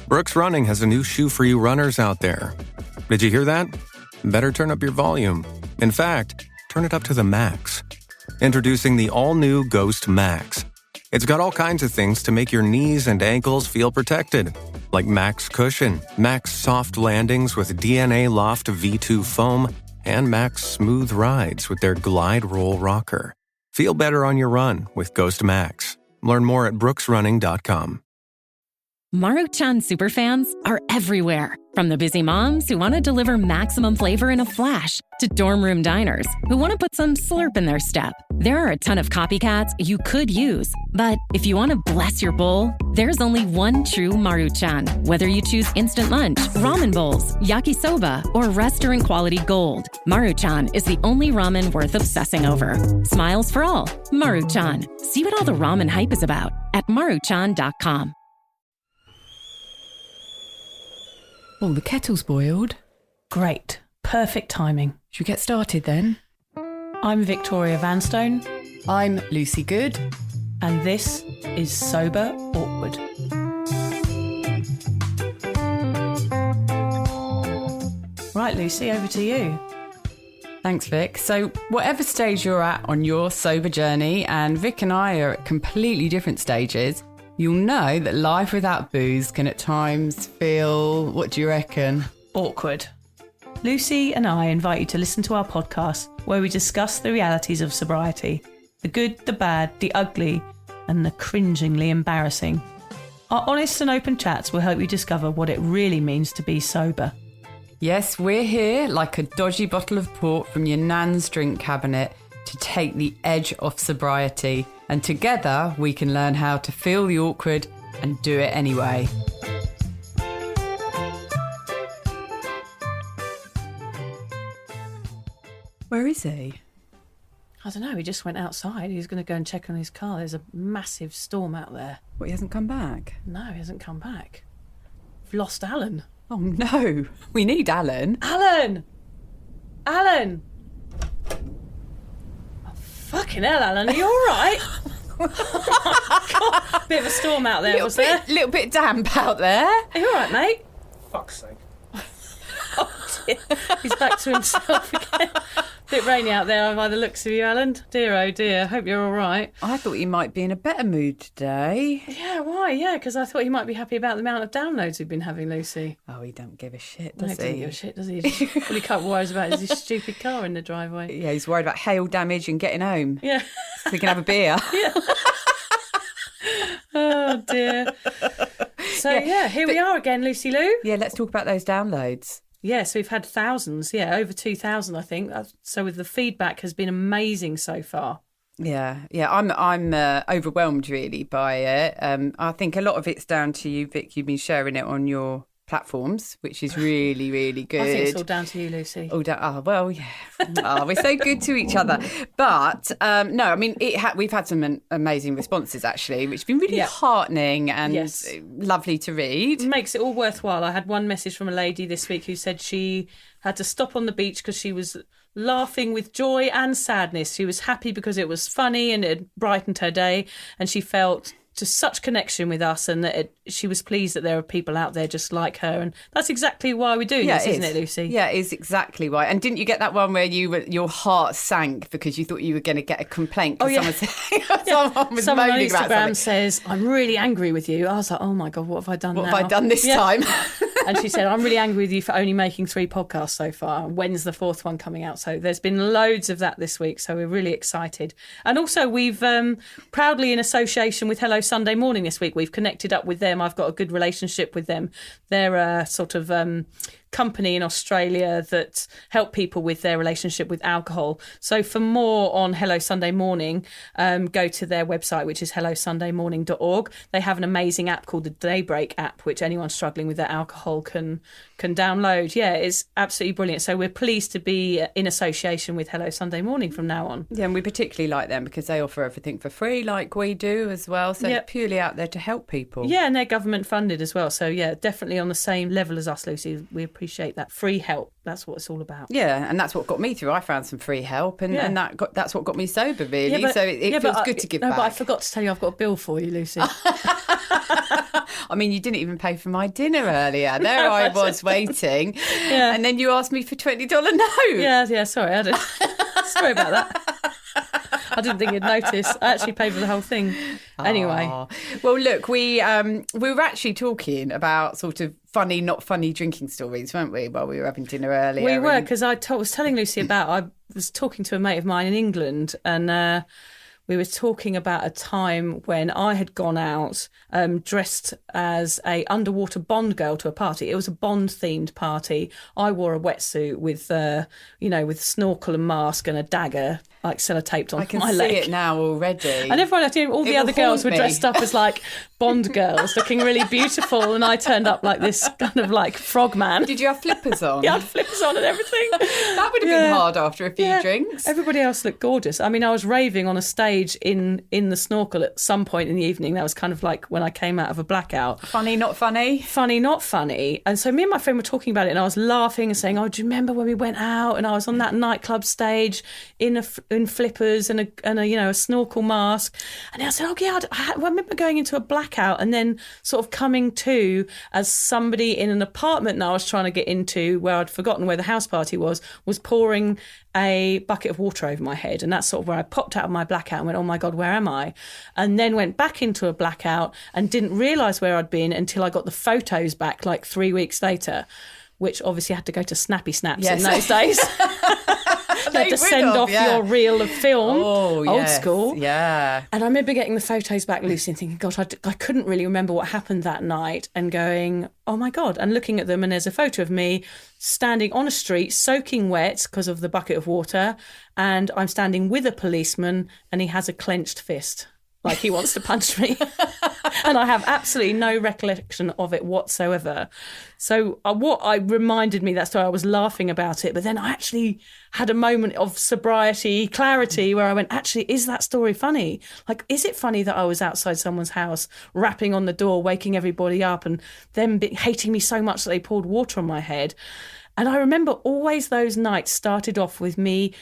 Brooks Running has a new shoe for you runners out there. Did you hear that? Better turn up your volume. In fact, turn it up to the max. Introducing the all-new Ghost Max. It's got all kinds of things to make your knees and ankles feel protected, like Max Cushion, Max Soft Landings with DNA Loft V2 foam, and Max Smooth Rides with their Glide Roll Rocker. Feel better on your run with Ghost Max. Learn more at brooksrunning.com. Maruchan superfans are everywhere. From the busy moms who want to deliver maximum flavor in a flash to dorm room diners who want to put some slurp in their step. There are a ton of copycats you could use. But if you want to bless your bowl, there's only one true Maruchan. Whether you choose instant lunch, ramen bowls, yakisoba, or restaurant quality gold, Maruchan is the only ramen worth obsessing over. Smiles for all. Maruchan. See what all the ramen hype is about at maruchan.com. Oh, the kettle's boiled. Great. Perfect timing. Should we get started then? I'm Victoria Vanstone. I'm Lucy Good. And this is Sober Awkward. Right, Lucy, over to you. Thanks, Vic. So, whatever stage you're at on your sober journey, and Vic and I are at completely different stages, you'll know that life without booze can at times feel, what do you reckon? Awkward. Lucy and I invite you to listen to our podcast where we discuss the realities of sobriety, the good, the bad, the ugly, and the cringingly embarrassing. Our honest and open chats will help you discover what it really means to be sober. Yes, we're here like a dodgy bottle of port from your nan's drink cabinet to take the edge off sobriety. And together we can learn how to feel the awkward and do it anyway. Where is he? I don't know, he just went outside. He's going to go and check on his car. There's a massive storm out there. What, he hasn't come back? No, he hasn't come back. We've lost Alan. Oh no, we need Alan. Alan! Alan! Fucking hell, Alan, are you all right? God, bit of a storm out there, was there? Little bit damp out there. Are you all right, mate? Fuck's sake. Oh dear, he's back to himself again. Bit rainy out there by the looks of you, Alan. Dear, oh dear, hope you're all right. I thought you might be in a better mood today. Yeah, why? Yeah, because I thought he might be happy about the amount of downloads we've been having, Lucy. Oh, he don't give a shit, No, does he doesn't he? give a shit, does he? All he can't worry about is his stupid car in the driveway. Yeah, he's worried about hail damage and getting home. Yeah. So he can have a beer. Yeah. Oh dear. So yeah, here we are again, Lucy Lou. Yeah, let's talk about those downloads. Yes, we've had thousands, over 2,000, I think. So with the feedback has been amazing so far. Yeah, I'm overwhelmed really by it. I think a lot of it's down to you, Vic. You've been sharing it on your platforms, which is really, really good. I think it's all down to you, Lucy. Well, yeah. We're so good to each other. But no, I mean, we've had some amazing responses actually, which have been really heartening and lovely to read. It makes it all worthwhile. I had one message from a lady this week who said she had to stop on the beach because she was laughing with joy and sadness. She was happy because it was funny and it brightened her day, and she felt just such connection with us, and that she was pleased that there are people out there just like her, and that's exactly why we're doing this, isn't it, Lucy? Yeah, it is exactly why. And didn't you get that one where your heart sank because you thought you were going to get a complaint? Oh, yeah. Someone was Someone on moaning about Instagram something. says, "I'm really angry with you." I was like, "Oh my God, what have I done now? What have I done this time?" And she said, "I'm really angry with you for only making 3 podcasts so far. When's the 4th one coming out?" So there's been loads of that this week. So we're really excited. And also we've proudly, in association with Hello Sunday Morning this week, we've connected up with them. I've got a good relationship with them. They're a sort of company in Australia that help people with their relationship with alcohol. So for more on Hello Sunday Morning, go to their website, which is hellosundaymorning.org. They have an amazing app called the Daybreak app, which anyone struggling with their alcohol can download. Yeah, it's absolutely brilliant. So we're pleased to be in association with Hello Sunday Morning from now on. Yeah, and we particularly like them because they offer everything for free like we do as well. So it's purely out there to help people. Yeah, and they're government funded as well. So yeah, definitely on the same level as us, Lucy. We appreciate that. Free help. That's what it's all about. Yeah, and that's what got me through. I found some free help and that's what got me sober, really. So it feels good to give back. But I forgot to tell you I've got a bill for you, Lucy. I mean, you didn't even pay for my dinner earlier. There I was waiting. Yeah. And then you asked me for $20 note. Yeah, sorry. Sorry about that. I didn't think you'd notice. I actually paid for the whole thing. Anyway. Aww. Well, look, we were actually talking about sort of funny, not funny drinking stories, weren't we, while we were having dinner earlier? We were, because I was telling Lucy I was talking to a mate of mine in England, and we were talking about a time when I had gone out dressed as a underwater Bond girl to a party. It was a Bond-themed party. I wore a wetsuit with, with snorkel and mask and a dagger, like sellotaped on my leg. I can see it now already. And everyone, all the other girls were dressed up as like Bond girls, looking really beautiful, and I turned up like this kind of like frogman. Did you have flippers on? Yeah, I had flippers on and everything. That would have been hard after a few drinks. Everybody else looked gorgeous. I mean, I was raving on a stage in the snorkel at some point in the evening. That was kind of like when I came out of a blackout. Funny, not funny? Funny, not funny. And so me and my friend were talking about it, and I was laughing and saying, "Oh, do you remember when we went out and I was on that nightclub stage in flippers and a snorkel mask?" And I said, "Oh yeah, I remember going into a blackout and then sort of coming to as somebody in an apartment that I was trying to get into, where I'd forgotten where the house party was pouring a bucket of water over my head." And that's sort of where I popped out of my blackout and went, "Oh my God, where am I?" And then went back into a blackout and didn't realise where I'd been until I got the photos back like 3 weeks later, which obviously had to go to Snappy Snaps in those days. You had to send off your reel of film, old school. Yeah. And I remember getting the photos back, Lucy, and thinking, gosh, I couldn't really remember what happened that night, and going, oh my God, and looking at them, and there's a photo of me standing on a street, soaking wet because of the bucket of water, and I'm standing with a policeman, and he has a clenched fist, like he wants to punch me. And I have absolutely no recollection of it whatsoever. So what I reminded me that story, I was laughing about it, but then I actually had a moment of sobriety, clarity, where I went, actually, is that story funny? Like, is it funny that I was outside someone's house, rapping on the door, waking everybody up, and them hating me so much that they poured water on my head? And I remember always those nights started off with me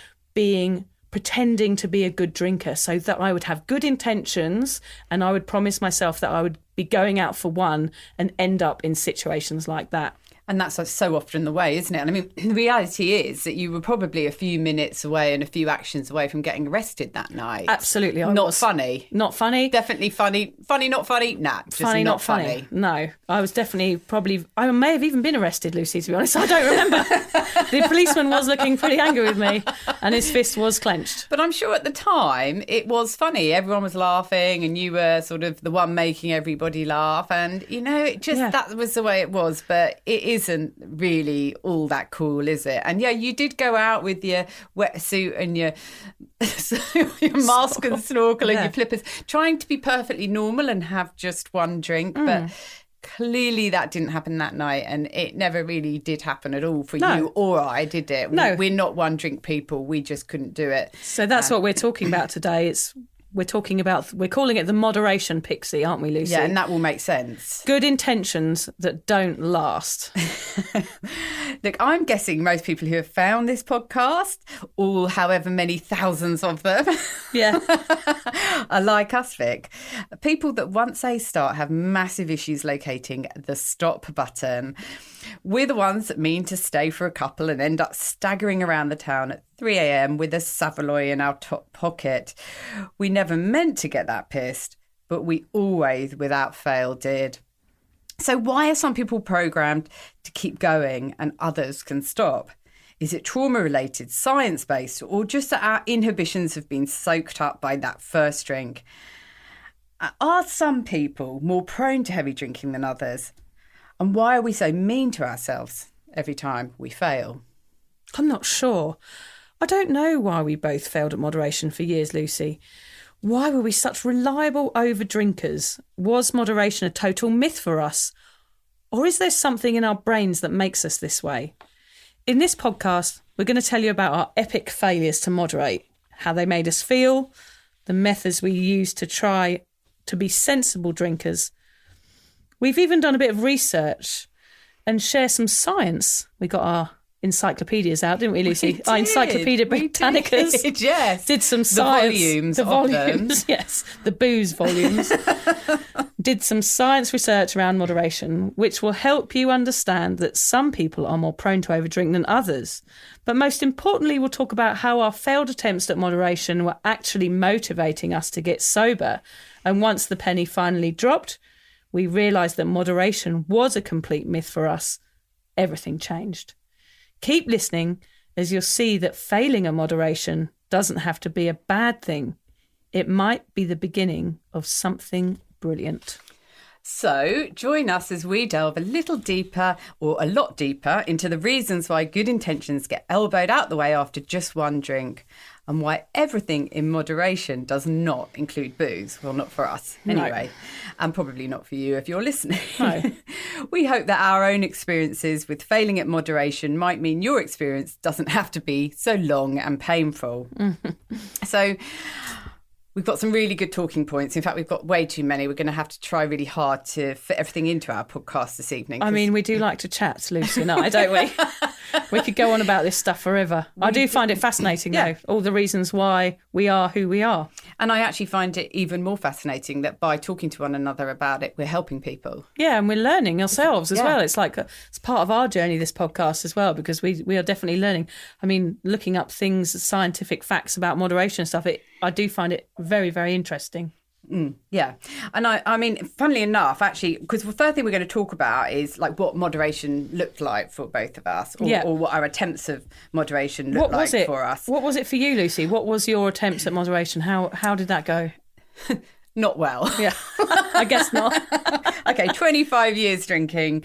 pretending to be a good drinker, so that I would have good intentions, and I would promise myself that I would be going out for one and end up in situations like that. And that's so often the way, isn't it? And I mean, the reality is that you were probably a few minutes away and a few actions away from getting arrested that night. Absolutely. Not funny. Not funny. Definitely funny. Funny, not funny. Nah, just funny, not funny. No, I was definitely I may have even been arrested, Lucy, to be honest. I don't remember. The policeman was looking pretty angry with me, and his fist was clenched. But I'm sure at the time it was funny. Everyone was laughing, and you were sort of the one making everybody laugh. And, that was the way it was. But it isn't really all that cool, is it? And you did go out with your wetsuit and your mask and snorkel and your flippers, trying to be perfectly normal and have just one drink. But clearly that didn't happen that night, and it never really did happen at all for you or I, did it? No. We're not one drink people. We just couldn't do it. So that's what we're talking about today. We're calling it the Moderation Pixie, aren't we, Lucy? Yeah, and that will make sense. Good intentions that don't last. Look, I'm guessing most people who have found this podcast, all however many thousands of them, are like us, Vic. People that once they start have massive issues locating the stop button. We're the ones that mean to stay for a couple and end up staggering around the town at 3 a.m. with a Savoy in our top pocket. We never meant to get that pissed, but we always, without fail, did. So why are some people programmed to keep going and others can stop? Is it trauma-related, science-based, or just that our inhibitions have been soaked up by that first drink? Are some people more prone to heavy drinking than others? And why are we so mean to ourselves every time we fail? I'm not sure. I don't know why we both failed at moderation for years, Lucy. Why were we such reliable over-drinkers? Was moderation a total myth for us? Or is there something in our brains that makes us this way? In this podcast, we're going to tell you about our epic failures to moderate, how they made us feel, the methods we used to try to be sensible drinkers. We've even done a bit of research and share some science. We got our encyclopedias out, didn't we, Lucy? Our Encyclopedia Britannicas. Did, yes. Did some science. The volumes of them. Yes. The booze volumes. did some science research around moderation, which will help you understand that some people are more prone to overdrink than others. But most importantly, we'll talk about how our failed attempts at moderation were actually motivating us to get sober. And once the penny finally dropped, we realised that moderation was a complete myth for us. Everything changed. Keep listening, as you'll see that failing at moderation doesn't have to be a bad thing. It might be the beginning of something brilliant. So join us as we delve a little deeper, or a lot deeper, into the reasons why good intentions get elbowed out the way after just one drink, and why everything in moderation does not include booze. Well, not for us anyway, and probably not for you if you're listening. No. We hope that our own experiences with failing at moderation might mean your experience doesn't have to be so long and painful. So we've got some really good talking points. In fact, we've got way too many. We're going to have to try really hard to fit everything into our podcast this evening. I mean, we do like to chat, Lucy and I, don't we? We could go on about this stuff forever. I do find it fascinating, though, all the reasons why we are who we are. And I actually find it even more fascinating that by talking to one another about it, we're helping people. Yeah, and we're learning ourselves as well. It's like it's part of our journey, this podcast as well, because we are definitely learning. I mean, looking up things, scientific facts about moderation and stuff, I do find it very, very interesting. Yeah. And I mean, funnily enough, actually, because the first thing we're going to talk about is like what moderation looked like for both of us, or what our attempts of moderation looked like for us. What was it for you, Lucy? What was your attempts at moderation? How did that go? Not well. Yeah, I guess not. Okay, 25 years drinking,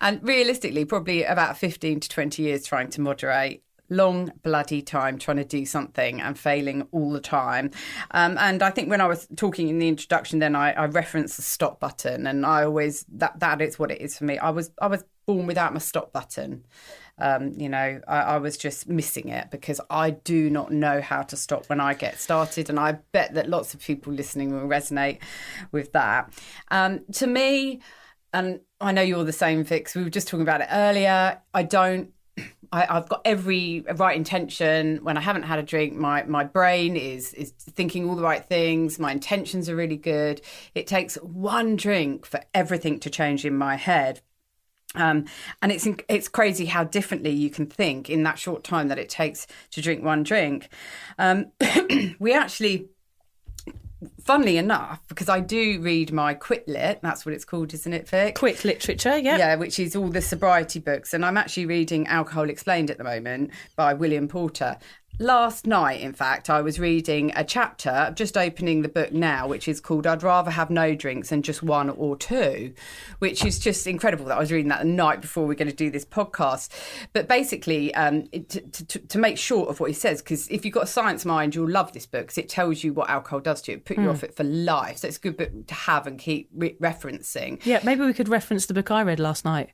and realistically, probably about 15 to 20 years trying to moderate. Long bloody time trying to do something and failing all the time. And I think when I was talking in the introduction, then I referenced the stop button, and I always that is what it is for me. I was born without my stop button. I was just missing it because I do not know how to stop when I get started, and I bet that lots of people listening will resonate with that. To me, and I know you're the same, Vic, we were just talking about it earlier, I've got every right intention. When I haven't had a drink, my brain is thinking all the right things. My intentions are really good. It takes one drink for everything to change in my head. And it's crazy how differently you can think in that short time that it takes to drink one drink. We actually, funnily enough, because I do read my Quit Lit, that's what it's called, isn't it, Vic? Quit literature, yeah. Yeah, which is all the sobriety books. And I'm actually reading Alcohol Explained at the moment by William Porter. Last night, in fact, I was reading a chapter, just opening the book now, which is called I'd Rather Have No Drinks Than Just One or Two, which is just incredible that I was reading that the night before we're going to do this podcast. But basically, to make short of what he says, because if you've got a science mind, you'll love this book because it tells you what alcohol does to you. It put you off it for life. So it's a good book to have and keep referencing. Yeah, maybe we could reference the book I read last night.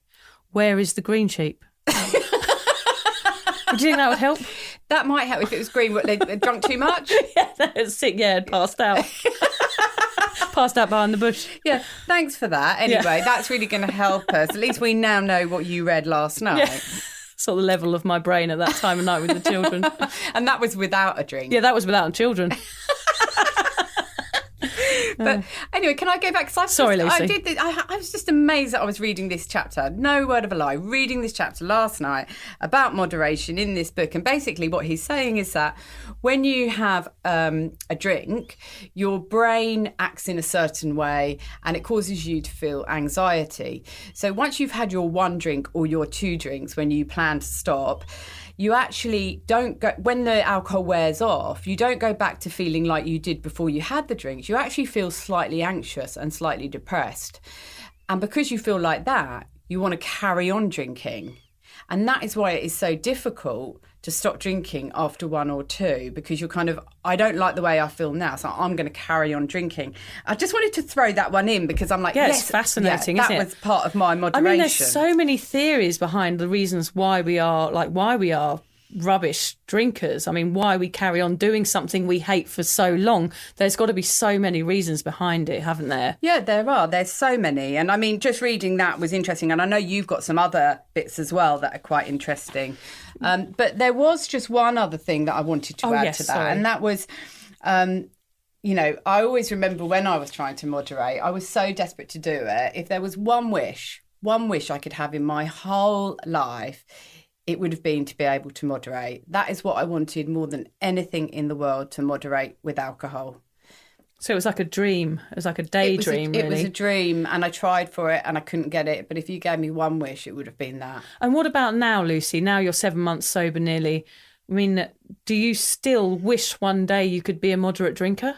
Where is the Green Sheep? Do you think that would help? That might help if it was green. What, they drunk too much? Yeah, sick. Yeah, passed out. Passed out behind the bush. Yeah, thanks for that. Anyway, that's really going to help us. At least we now know what you read last night. Yeah. Sort of the level of my brain at that time of night with the children. And that was without a drink. Yeah, that was without children. But anyway, can I go back? Sorry, Lucy. I was just amazed that I was reading this chapter. No word of a lie. Reading this chapter last night about moderation in this book. And basically what he's saying is that when you have a drink, your brain acts in a certain way and it causes you to feel anxiety. So once you've had your one drink or your two drinks when you plan to stop, you actually don't go, when the alcohol wears off, you don't go back to feeling like you did before you had the drinks. You actually feel slightly anxious and slightly depressed. And because you feel like that, you want to carry on drinking. And that is why it is so difficult to stop drinking after one or two, because you're kind of, I don't like the way I feel now, so I'm going to carry on drinking. I just wanted to throw that one in because I'm like, yeah, yes, it's fascinating, that isn't it? was part of my moderation. I mean, there's so many theories behind the reasons why we are rubbish drinkers. I mean, why we carry on doing something we hate for so long. There's got to be so many reasons behind it, haven't there? Yeah, there are. There's so many. And I mean, just reading that was interesting. And I know you've got some other bits as well that are quite interesting. But there was just one other thing that I wanted to add to that. Sorry. And that was I always remember when I was trying to moderate, I was so desperate to do it. If there was one wish I could have in my whole life, it would have been to be able to moderate. That is what I wanted more than anything in the world, to moderate with alcohol. So it was like a dream. It was like a daydream, really. It was a dream, and I tried for it and I couldn't get it. But if you gave me one wish, it would have been that. And what about now, Lucy? Now you're 7 months sober nearly. I mean, do you still wish one day you could be a moderate drinker?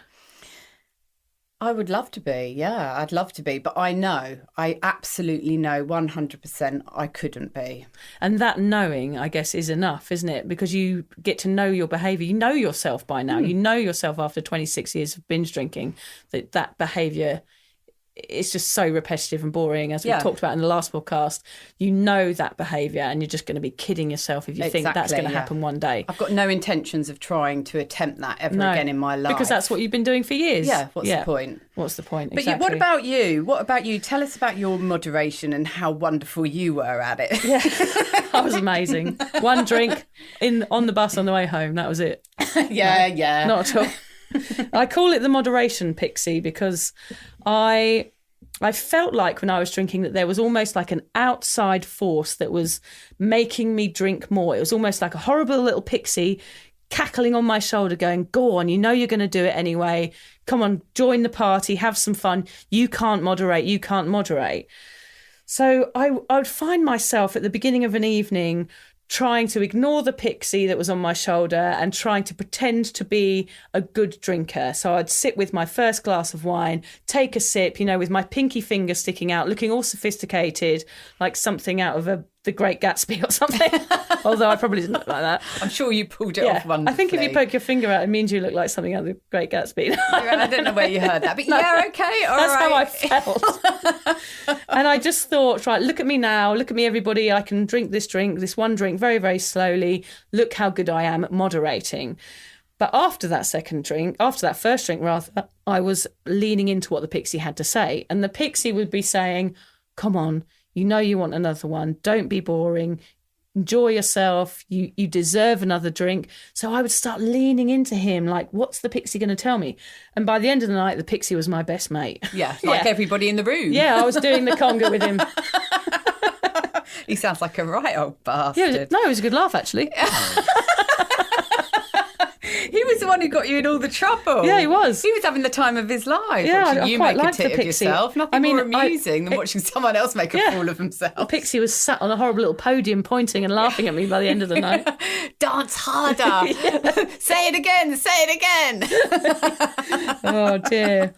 I would love to be, yeah, I'd love to be. But I absolutely know 100% I couldn't be. And that knowing, I guess, is enough, isn't it? Because you get to know your behaviour. You know yourself by now. You know yourself after 26 years of binge drinking, that behaviour is just so repetitive and boring, as we talked about in the last podcast. You know that behaviour, and you're just going to be kidding yourself if you think that's going to happen one day. I've got no intentions of trying to attempt that ever again in my life. Because that's what you've been doing for years. Yeah, what's the point? What's the point? But what about you? What about you? Tell us about your moderation and how wonderful you were at it. Yeah, I was amazing. One drink on the bus on the way home, that was it. Yeah. Not at all. I call it the Moderation Pixie because I felt like when I was drinking that there was almost like an outside force that was making me drink more. It was almost like a horrible little pixie cackling on my shoulder going, go on, you know you're going to do it anyway. Come on, join the party, have some fun. You can't moderate. So I would find myself at the beginning of an evening trying to ignore the pixie that was on my shoulder and trying to pretend to be a good drinker. So I'd sit with my first glass of wine, take a sip, with my pinky finger sticking out, looking all sophisticated, like something out of The Great Gatsby or something. Although I probably didn't look like that. I'm sure you pulled it off wonderfully. I think if you poke your finger out, it means you look like something out of The Great Gatsby. I don't know where you heard that, but okay, all That's right. how I felt. And I just thought, right, look at me now, look at me, everybody. I can drink this one drink very, very slowly. Look how good I am at moderating. But after that first drink, I was leaning into what the pixie had to say. And the pixie would be saying, come on, you know you want another one. Don't be boring. Enjoy yourself. You deserve another drink. So I would start leaning into him like, what's the pixie going to tell me? And by the end of the night, the pixie was my best mate. Yeah, everybody in the room. Yeah, I was doing the conga with him. He sounds like a right old bastard. It was a good laugh, actually. He was the one who got you in all the trouble. Yeah, he was. He was having the time of his life. Yeah, watching I you quite make a liked the tit of pixie. yourself. Nothing more amusing than watching someone else make a fool of himself. The pixie was sat on a horrible little podium pointing and laughing at me by the end of the night. Dance harder. Say it again. Oh, dear.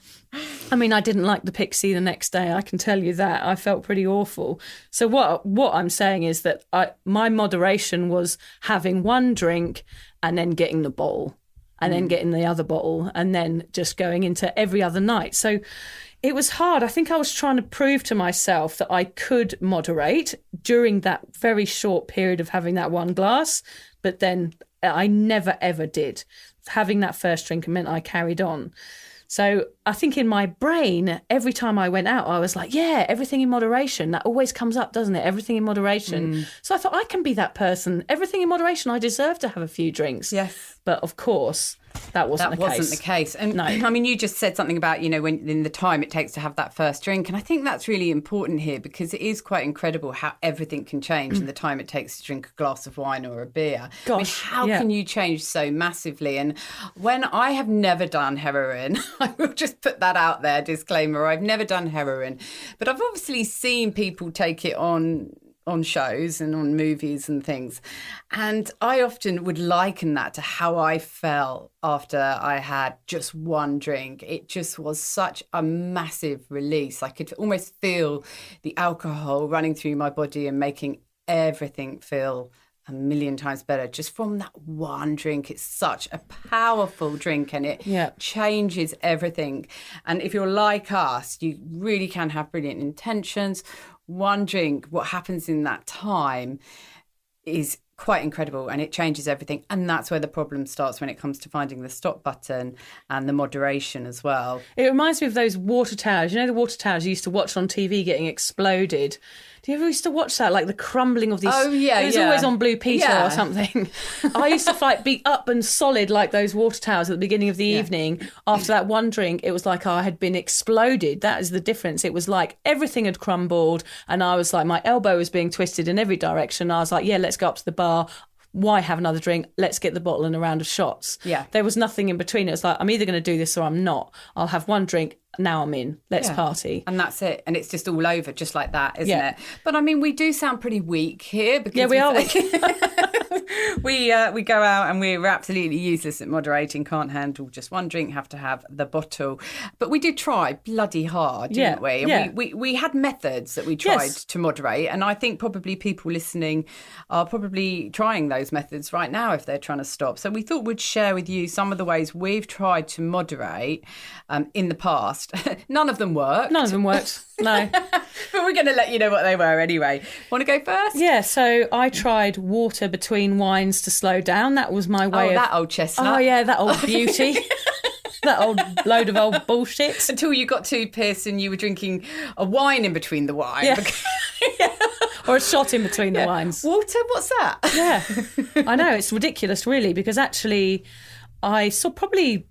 I mean, I didn't like the pixie the next day. I can tell you that. I felt pretty awful. So what I'm saying is that my moderation was having one drink and then getting the bottle and then getting the other bottle and then just going into every other night. So it was hard. I think I was trying to prove to myself that I could moderate during that very short period of having that one glass, but then I never, ever did. Having that first drink meant I carried on. So I think in my brain, every time I went out, I was like, yeah, everything in moderation. That always comes up, doesn't it? Everything in moderation. So I thought I can be that person. Everything in moderation. I deserve to have a few drinks. Yes. But of course, that wasn't the case. And no. I mean, you just said something about, when in the time it takes to have that first drink. And I think that's really important here because it is quite incredible how everything can change in the time it takes to drink a glass of wine or a beer. Gosh, how can you change so massively? And when I have never done heroin, I will just put that out there, disclaimer, I've never done heroin. But I've obviously seen people take it on shows and on movies and things. And I often would liken that to how I felt after I had just one drink. It just was such a massive release. I could almost feel the alcohol running through my body and making everything feel a million times better just from that one drink. It's such a powerful drink and it changes everything. And if you're like us, you really can have brilliant intentions. One drink, what happens in that time is quite incredible, and it changes everything. And that's where the problem starts when it comes to finding the stop button and the moderation as well. It reminds me of those water towers. You know, the water towers you used to watch on TV getting exploded. Do you ever used to watch that? Like the crumbling of these... Oh, yeah, it was always on Blue Peter or something. I used to be up and solid like those water towers at the beginning of the evening. After that one drink, it was like I had been exploded. That is the difference. It was like everything had crumbled and I was like, my elbow was being twisted in every direction. I was like, yeah, let's go up to the bar. Why have another drink? Let's get the bottle and a round of shots. Yeah. There was nothing in between. It was like, I'm either going to do this or I'm not. I'll have one drink. Now I'm in. Let's party. And that's it. And it's just all over just like that, isn't it? But I mean, we do sound pretty weak here. Because we are weak. we go out and we're absolutely useless at moderating, can't handle just one drink, have to have the bottle. But we did try bloody hard, didn't we? And we had methods that we tried to moderate. And I think probably people listening are probably trying those methods right now if they're trying to stop. So we thought we'd share with you some of the ways we've tried to moderate in the past. None of them worked. No. But we're going to let you know what they were anyway. Want to go first? Yeah, so I tried water between wines to slow down. That was my way of... that old chestnut. Oh, yeah, that old beauty. That old load of old bullshit. Until you got too pissed and you were drinking a wine in between the wine. Yeah. Or a shot in between the wines. Water? What's that? Yeah. I know, it's ridiculous, really, because actually I saw probably...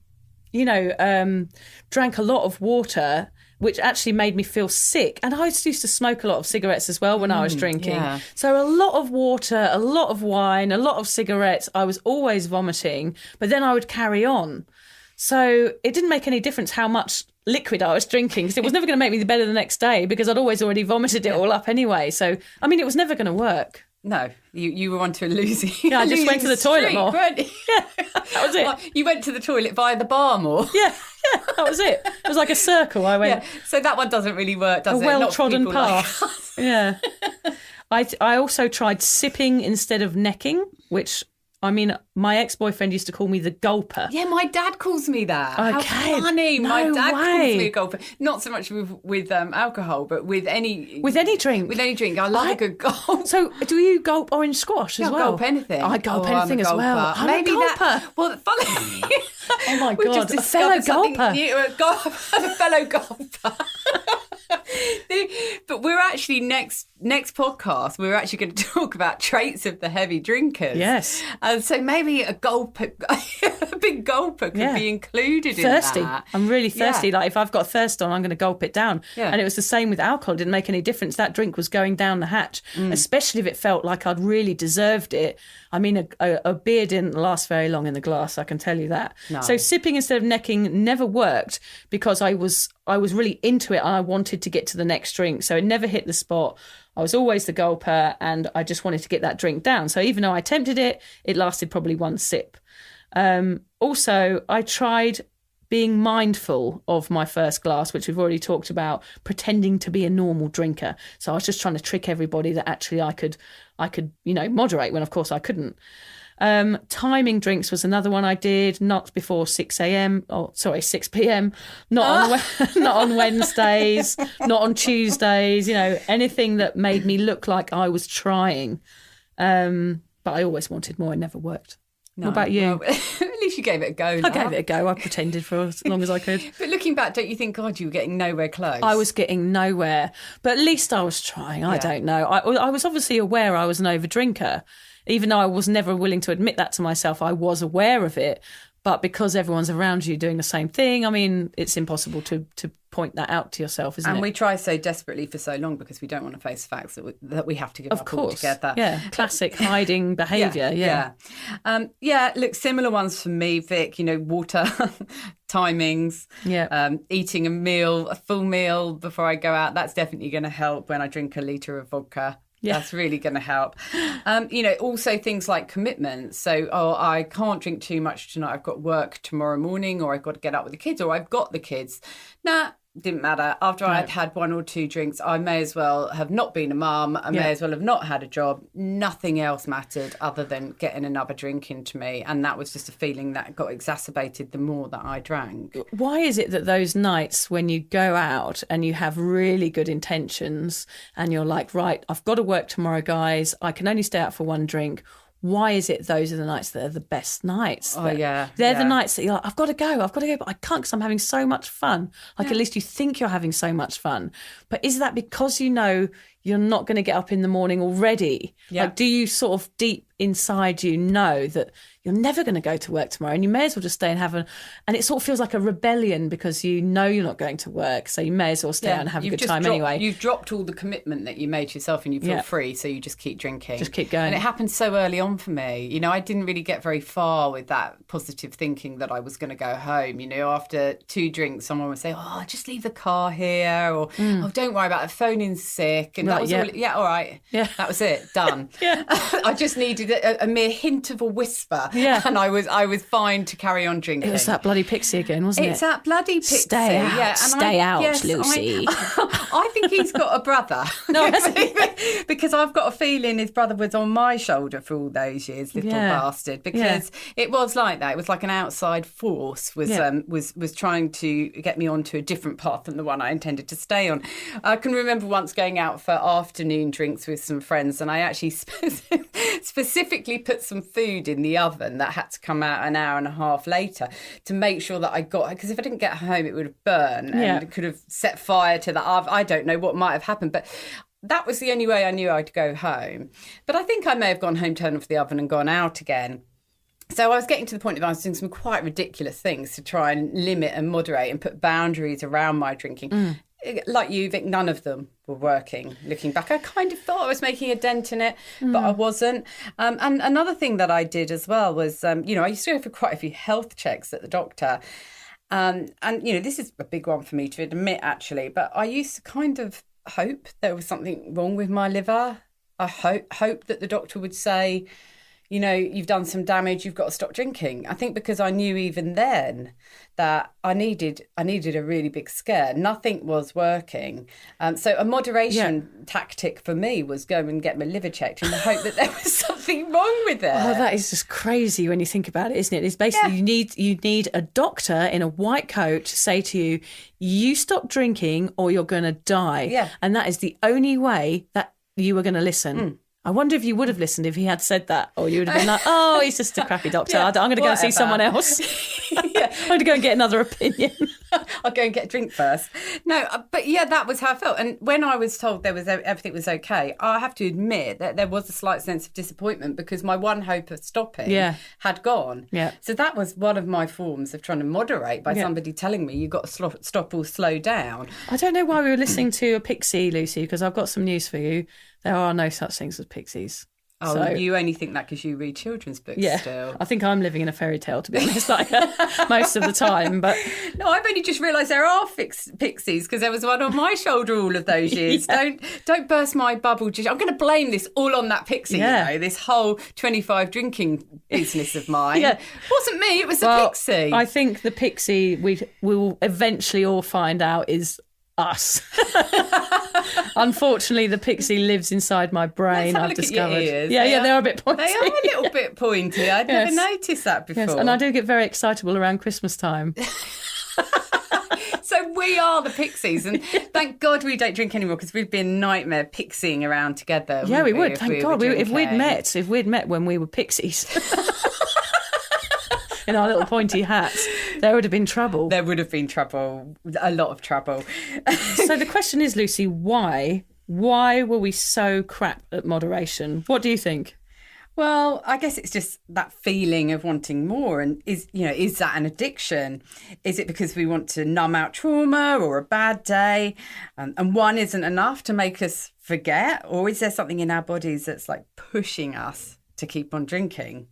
drank a lot of water, which actually made me feel sick. And I used to smoke a lot of cigarettes as well when I was drinking. Yeah. So a lot of water, a lot of wine, a lot of cigarettes. I was always vomiting, but then I would carry on. So it didn't make any difference how much liquid I was drinking because it was never going to make me better the next day because I'd always already vomited it all up anyway. So, I mean, it was never going to work. No, you were onto a losing. Yeah, I just went to the toilet more. Weren't you? Yeah, that was it. Well, you went to the toilet via the bar more. Yeah, that was it. It was like a circle. I went. Yeah, so that one doesn't really work, does it? A well-trodden path. Like yeah. I also tried sipping instead of necking, which. I mean, my ex-boyfriend used to call me the gulper. Yeah, my dad calls me that. Okay. How funny. No my dad way. calls me a gulper. Not so much with alcohol, but with any... With any drink? With any drink. I love a good gulp. So do you gulp orange squash as well? I gulp anything. I gulp anything as well. I'm Maybe a gulper. Well, funny... Oh, my God. A fellow gulper. A fellow gulper. But we're actually next podcast we're actually going to talk about traits of the heavy drinkers. Yes. And so maybe a big gulper could be included thirsty. in that. I'm really thirsty. Like if I've got thirst on, I'm going to gulp it down. Yeah. And it was the same with alcohol. It didn't make any difference. That drink was going down the hatch, especially if it felt like I'd really deserved it. I mean, a beer didn't last very long in the glass, I can tell you that. No. So sipping instead of necking never worked because I was really into it and I wanted to get to the next drink. So it never hit the spot. I was always the gulper and I just wanted to get that drink down. So even though I attempted it, it lasted probably one sip. Also, I tried being mindful of my first glass, which we've already talked about, pretending to be a normal drinker. So I was just trying to trick everybody that actually I could, moderate when of course I couldn't. Timing drinks was another one I did, not before 6 p.m, not on Wednesdays, not on Tuesdays, anything that made me look like I was trying. But I always wanted more. It never worked. No, what about you? Well, at least you gave it a go. I gave it a go. I pretended for as long as I could. But looking back, don't you think, God, you were getting nowhere close? I was getting nowhere. But at least I was trying. I don't know. I was obviously aware I was an overdrinker. Even though I was never willing to admit that to myself, I was aware of it. But because everyone's around you doing the same thing, I mean, it's impossible to point that out to yourself, isn't it? And we try so desperately for so long because we don't want to face facts that we have to give up altogether. Yeah, classic hiding behaviour. Yeah. Look, similar ones for me, Vic. Water, timings. Yeah. Eating a full meal before I go out. That's definitely going to help when I drink a litre of vodka. Yeah. That's really going to help. Also things like commitments. So, I can't drink too much tonight. I've got work tomorrow morning, or I've got to get up with the kids, or I've got the kids. Nah, didn't matter. After I'd had one or two drinks, I may as well have not been a mum. I may as well have not had a job. Nothing else mattered other than getting another drink into me. And that was just a feeling that got exacerbated the more that I drank. Why is it that those nights when you go out and you have really good intentions and you're like, right, I've got to work tomorrow, guys. I can only stay out for one drink. why is it those are the nights that are the best nights? Oh, yeah. They're the nights that you're like, I've got to go, but I can't because I'm having so much fun. Like, at least you think you're having so much fun. But is that because you know you're not going to get up in the morning already? Yeah. Like, do you sort of deep inside you know that you're never going to go to work tomorrow and you may as well just stay and and it sort of feels like a rebellion because you know you're not going to work, so you may as well stay out and have a good time anyway. You've dropped all the commitment that you made to yourself and you feel free, so you just keep drinking. Just keep going. And it happened so early on for me. You know, I didn't really get very far with that positive thinking that I was going to go home. You know, after 2 drinks, someone would say, oh, just leave the car here, or oh, don't worry about it, phone in sick. And that was all right. Yeah. That was it, done. I just needed a mere hint of a whisper. Yeah. And I was fine to carry on drinking. It was that bloody Pixie again, wasn't it? It's that bloody Pixie. Stay out, yeah. stay out, Lucy. I think he's got a brother. No, because I've got a feeling his brother was on my shoulder for all those years, little bastard. Because it was like that. It was like an outside force was trying to get me onto a different path than the one I intended to stay on. I can remember once going out for afternoon drinks with some friends, and I actually specifically put some food in the oven that had to come out an hour and a half later to make sure that I got, because if I didn't get home it would have burned and it could have set fire to the oven. I don't know what might have happened, but that was the only way I knew I'd go home. But I think I may have gone home, turned off the oven and gone out again. So I was getting to the point that I was doing some quite ridiculous things to try and limit and moderate and put boundaries around my drinking. Like you, Vic, none of them were working. Looking back, I kind of thought I was making a dent in it, but I wasn't. And another thing that I did as well was, I used to go for quite a few health checks at the doctor. And, this is a big one for me to admit, actually, but I used to kind of hope there was something wrong with my liver. I hope that the doctor would say, you've done some damage, you've got to stop drinking. I think because I knew even then that I needed a really big scare. Nothing was working. So a moderation tactic for me was go and get my liver checked in the hope that there was something wrong with it. Oh, that is just crazy when you think about it, isn't it? It's basically you need a doctor in a white coat to say to you, you stop drinking or you're going to die. Yeah. And that is the only way that you were going to listen. I wonder if you would have listened if he had said that, or you would have been like, oh, he's just a crappy doctor. I'm going to go and see someone else. I'm going to go and get another opinion. I'll go and get a drink first. No, but that was how I felt. And when I was told everything was okay, I have to admit that there was a slight sense of disappointment because my one hope of stopping had gone. Yeah. So that was one of my forms of trying to moderate by somebody telling me you've got to stop or slow down. I don't know why we were listening to a Pixie, Lucy, because I've got some news for you. There are no such things as pixies. Oh, so, you only think that because you read children's books still. I think I'm living in a fairy tale, to be honest, most of the time. But no, I've only just realised there are pixies because there was one on my shoulder all of those years. Don't burst my bubble. I'm going to blame this all on that pixie, this whole 25 drinking business of mine. It wasn't me, it was the pixie. I think the pixie we will eventually all find out is us. Unfortunately, the pixie lives inside my brain. I've discovered. They're a bit pointy. They are a little bit pointy. I'd never noticed that before. Yes, and I do get very excitable around Christmas time. So we are the pixies, and thank God we don't drink anymore because we'd be a nightmare pixieing around together. Yeah, we would. Thank God. If we'd met when we were pixies. In our little pointy hats, there would have been trouble. There would have been trouble, a lot of trouble. So the question is, Lucy, why were we so crap at moderation? What do you think? Well, I guess it's just that feeling of wanting more. And is that an addiction? Is it because we want to numb out trauma or a bad day? And one isn't enough to make us forget? Or is there something in our bodies that's like pushing us to keep on drinking?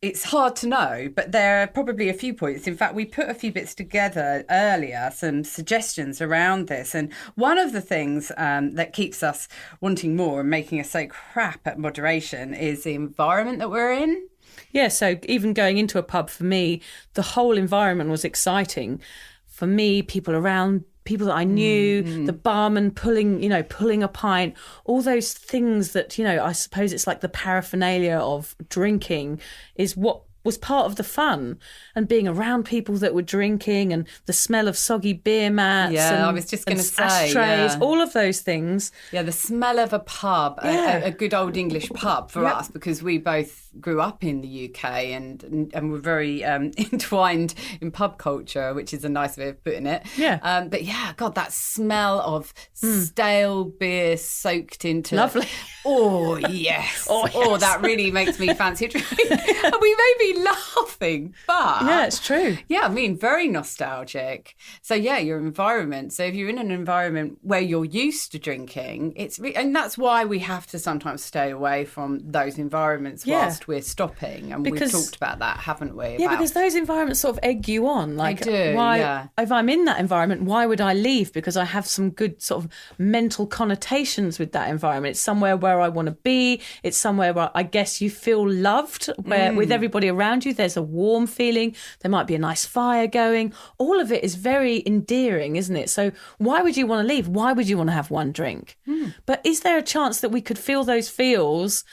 It's hard to know, but there are probably a few points. In fact, we put a few bits together earlier, some suggestions around this. And one of the things that keeps us wanting more and making us so crap at moderation is the environment that we're in. Yeah, so even going into a pub, for me, the whole environment was exciting. For me, people around, people that I knew, the barman pulling a pint, all those things that, I suppose it's like the paraphernalia of drinking is what was part of the fun, and being around people that were drinking and the smell of soggy beer mats. Yeah, and, I was just going to say. Ashtrays, all of those things. Yeah, the smell of a pub, a good old English pub for us, because we both grew up in the UK and were very entwined in pub culture, which is a nice way of putting it. Yeah. But yeah, God, that smell of stale beer soaked into... Lovely. Oh, yes. Oh, yes. Oh, that really makes me fancy a drink. And we may be laughing, but... Yeah, it's true. Yeah, I mean, very nostalgic. So, yeah, your environment. So if you're in an environment where you're used to drinking, and that's why we have to sometimes stay away from those environments whilst we're stopping. And we've talked about that, haven't we? Yeah, because those environments sort of egg you on. Like, they do, why, if I'm in that environment, why would I leave? Because I have some good sort of mental connotations with that environment. It's somewhere where I want to be. It's somewhere where I guess you feel loved, where with everybody around you, there's a warm feeling. There might be a nice fire going. All of it is very endearing, isn't it? So why would you want to leave? Why would you want to have one drink? But is there a chance that we could feel those feels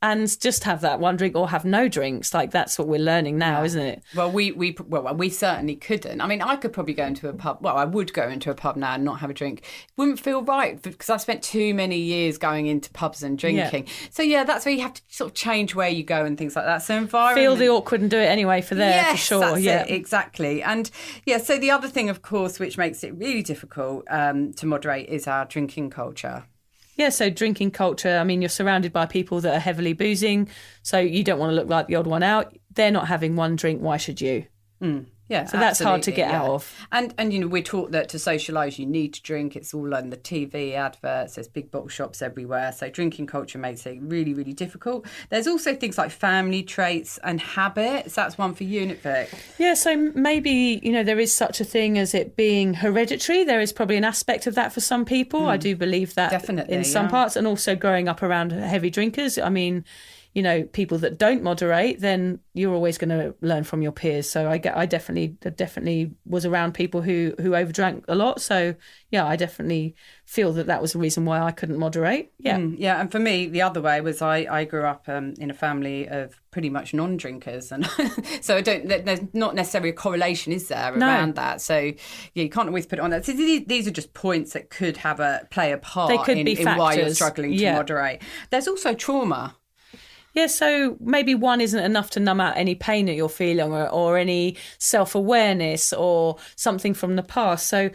and just have that one drink or have no drinks? Like, that's what we're learning now, isn't it? Well, we certainly couldn't. I mean, I could probably go into a pub. Well, I would go into a pub now and not have a drink. It wouldn't feel right because I've spent too many years going into pubs and drinking. Yeah. So, yeah, that's where you have to sort of change where you go and things like that. So environment... Feel the awkward and do it anyway for yes, for sure. That's it, exactly. And, yeah, so the other thing, of course, which makes it really difficult to moderate is our drinking culture. Yeah, so drinking culture, I mean, you're surrounded by people that are heavily boozing, so you don't want to look like the odd one out. They're not having one drink, why should you? Yeah, so that's hard to get out of. And you know, we're taught that to socialise you need to drink. It's all on the TV adverts. There's big bottle shops everywhere. So drinking culture makes it really, really difficult. There's also things like family traits and habits. That's one for you, isn't it, Vic? Yeah, so maybe, you know, there is such a thing as it being hereditary. There is probably an aspect of that for some people. I do believe that definitely in some parts, and also growing up around heavy drinkers. I mean, you know, people that don't moderate, then you're always going to learn from your peers. So I definitely was around people who overdrank a lot. So yeah, I definitely feel that was the reason why I couldn't moderate. Yeah. Yeah. And for me, the other way was I grew up in a family of pretty much non-drinkers. And so there's not necessarily a correlation, is there, around that? So yeah, you can't always put it on that. So these are just points that could play a part in why you're struggling to moderate. There's also trauma. Yeah, so maybe one isn't enough to numb out any pain that you're feeling or any self-awareness or something from the past. So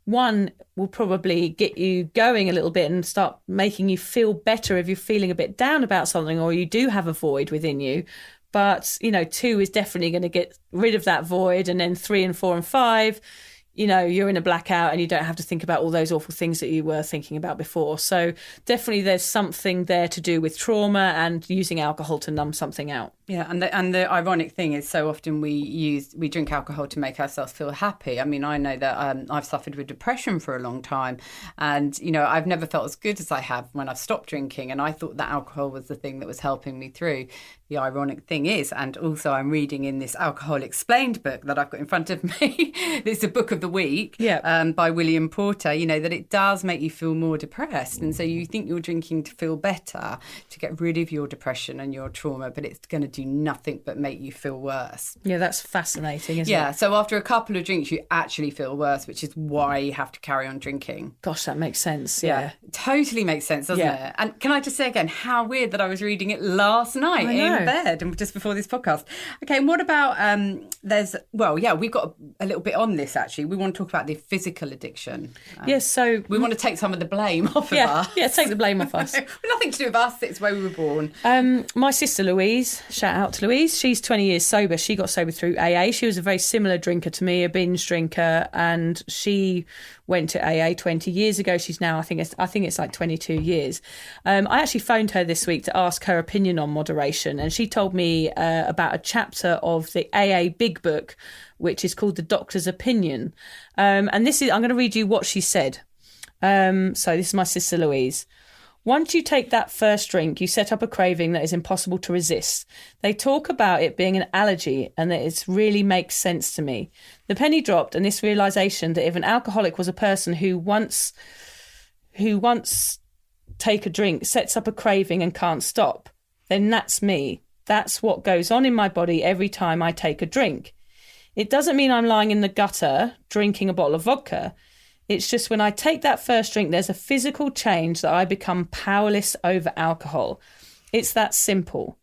one will probably get you going a little bit and start making you feel better if you're feeling a bit down about something or you do have a void within you. But, you know, 2 is definitely going to get rid of that void. And then 3 and 4 and 5, you know, you're in a blackout and you don't have to think about all those awful things that you were thinking about before. So definitely there's something there to do with trauma and using alcohol to numb something out. Yeah, and the ironic thing is so often we drink alcohol to make ourselves feel happy. I mean, I know that I've suffered with depression for a long time, and you know, I've never felt as good as I have when I've stopped drinking, and I thought that alcohol was the thing that was helping me through. The ironic thing is, and also I'm reading in this Alcohol Explained book that I've got in front of me, it's a book of the week by William Porter, you know, that it does make you feel more depressed, and so you think you're drinking to feel better, to get rid of your depression and your trauma, but it's going to do nothing but make you feel worse. Yeah, that's fascinating, isn't it? Yeah, so after a couple of drinks, you actually feel worse, which is why you have to carry on drinking. Gosh, that makes sense, yeah. Totally makes sense, doesn't it? And can I just say again, how weird that I was reading it last night in bed and just before this podcast. Okay, and what about, we've got a little bit on this, actually. We want to talk about the physical addiction. Yes, so... We want to take some of the blame off of us. Yeah, take the blame off us. Nothing to do with us, it's where we were born. My sister Louise, shout out to Louise, she's 20 years sober. She got sober through AA. She was a very similar drinker to me, a binge drinker, and she went to AA 20 years ago. She's now, I think it's like 22 years. I actually phoned her this week to ask her opinion on moderation, and she told me about a chapter of the AA Big Book, which is called The Doctor's Opinion. And I'm going to read you what she said. So this is my sister Louise. Once you take that first drink, you set up a craving that is impossible to resist. They talk about it being an allergy, and that it really makes sense to me. The penny dropped, and this realisation that if an alcoholic was a person who once take a drink, sets up a craving and can't stop, then that's me. That's what goes on in my body every time I take a drink. It doesn't mean I'm lying in the gutter drinking a bottle of vodka. It's just when I take that first drink, there's a physical change that I become powerless over alcohol. It's that simple.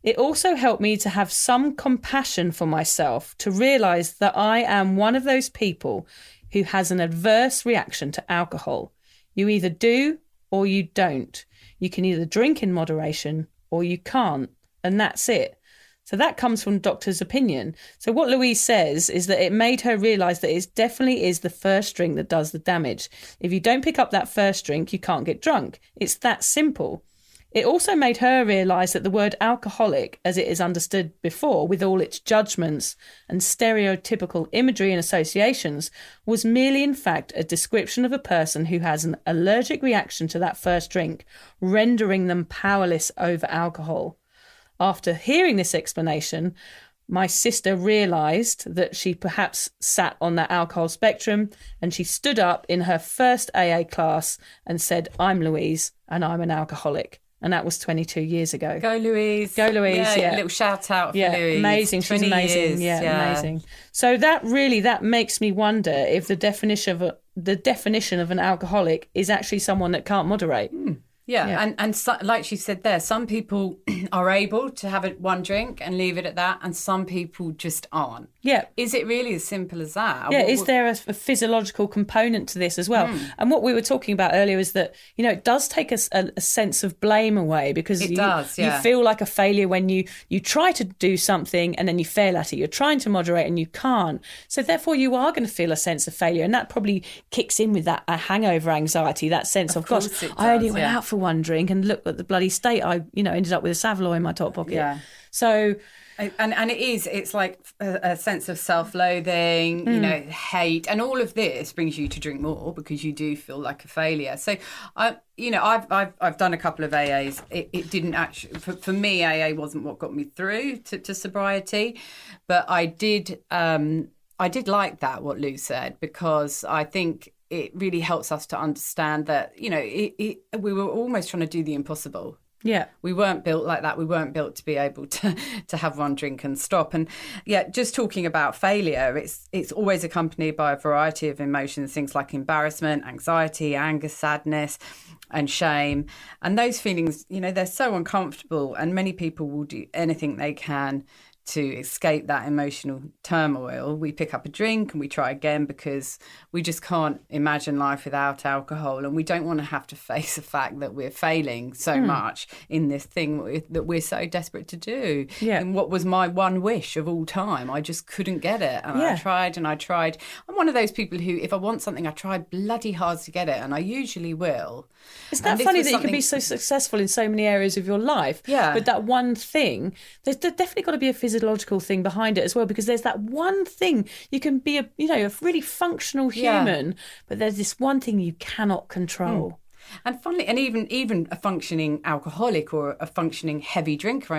It also helped me to have some compassion for myself, to realise that I am one of those people who has an adverse reaction to alcohol. You either do or you don't. You can either drink in moderation or you can't, and that's it. So that comes from doctor's opinion. So what Louise says is that it made her realise that it definitely is the first drink that does the damage. If you don't pick up that first drink, you can't get drunk. It's that simple. It also made her realise that the word alcoholic, as it is understood before, with all its judgments and stereotypical imagery and associations, was merely in fact a description of a person who has an allergic reaction to that first drink, rendering them powerless over alcohol. After hearing this explanation, my sister realised that she perhaps sat on that alcohol spectrum, and she stood up in her first AA class and said, "I'm Louise and I'm an alcoholic." And that was 22 years ago. Go Louise. Go Louise, yeah. A little shout out for Louise. Amazing. She's amazing. Years, yeah, amazing. So that makes me wonder if the definition of an alcoholic is actually someone that can't moderate. Yeah. And so, like she said there, some people are able to have one drink and leave it at that, and some people just aren't. Yeah. Is it really as simple as that? Yeah, is there a physiological component to this as well? And what we were talking about earlier is that, it does take a sense of blame away, because you feel like a failure when you try to do something and then you fail at it. You're trying to moderate and you can't. So therefore you are going to feel a sense of failure, and that probably kicks in with that hangover anxiety, that sense of gosh, I only went out for one drink and look at the bloody state I ended up with a Savaloy in my top pocket. Yeah. So and it's like a sense of self-loathing, hate, and all of this brings you to drink more because you do feel like a failure. So I've done a couple of AAs. It didn't actually, for me, AA wasn't what got me through to sobriety, but I did like that, what Lou said, because I think it really helps us to understand that, we were almost trying to do the impossible. Yeah. We weren't built like that. We weren't built to be able to have one drink and stop. And just talking about failure, it's always accompanied by a variety of emotions, things like embarrassment, anxiety, anger, sadness, and shame. And those feelings, they're so uncomfortable, and many people will do anything they can to escape that emotional turmoil. We pick up a drink and we try again because we just can't imagine life without alcohol, and we don't want to have to face the fact that we're failing so much in this thing that we're so desperate to do. Yeah. And what was my one wish of all time, I just couldn't get it, and I tried and I tried. I'm one of those people who, if I want something, I try bloody hard to get it, and I usually will. Isn't that funny that you can be so successful in so many areas of your life? Yeah. But that one thing, there's definitely got to be a physiological thing behind it as well, because there's that one thing. You can be a really functional human, but there's this one thing you cannot control. And funnily, and even a functioning alcoholic or a functioning heavy drinker,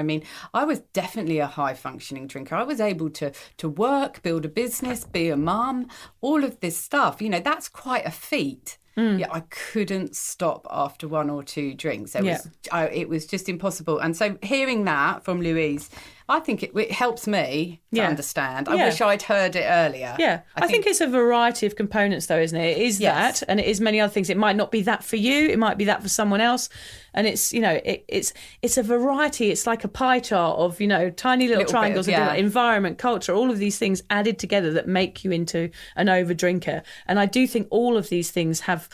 I was definitely a high functioning drinker. I was able to work, build a business, be a mum, all of this stuff. That's quite a feat. Yeah, I couldn't stop after one or two drinks. It was just impossible. And so hearing that from Louise, I think it helps me to understand. I wish I'd heard it earlier. Yeah, I think it's a variety of components, though, isn't it? It is that, and it is many other things. It might not be that for you. It might be that for someone else. And it's, it's a variety. It's like a pie chart of, tiny little triangles of environment, culture, all of these things added together that make you into an over drinker. And I do think all of these things have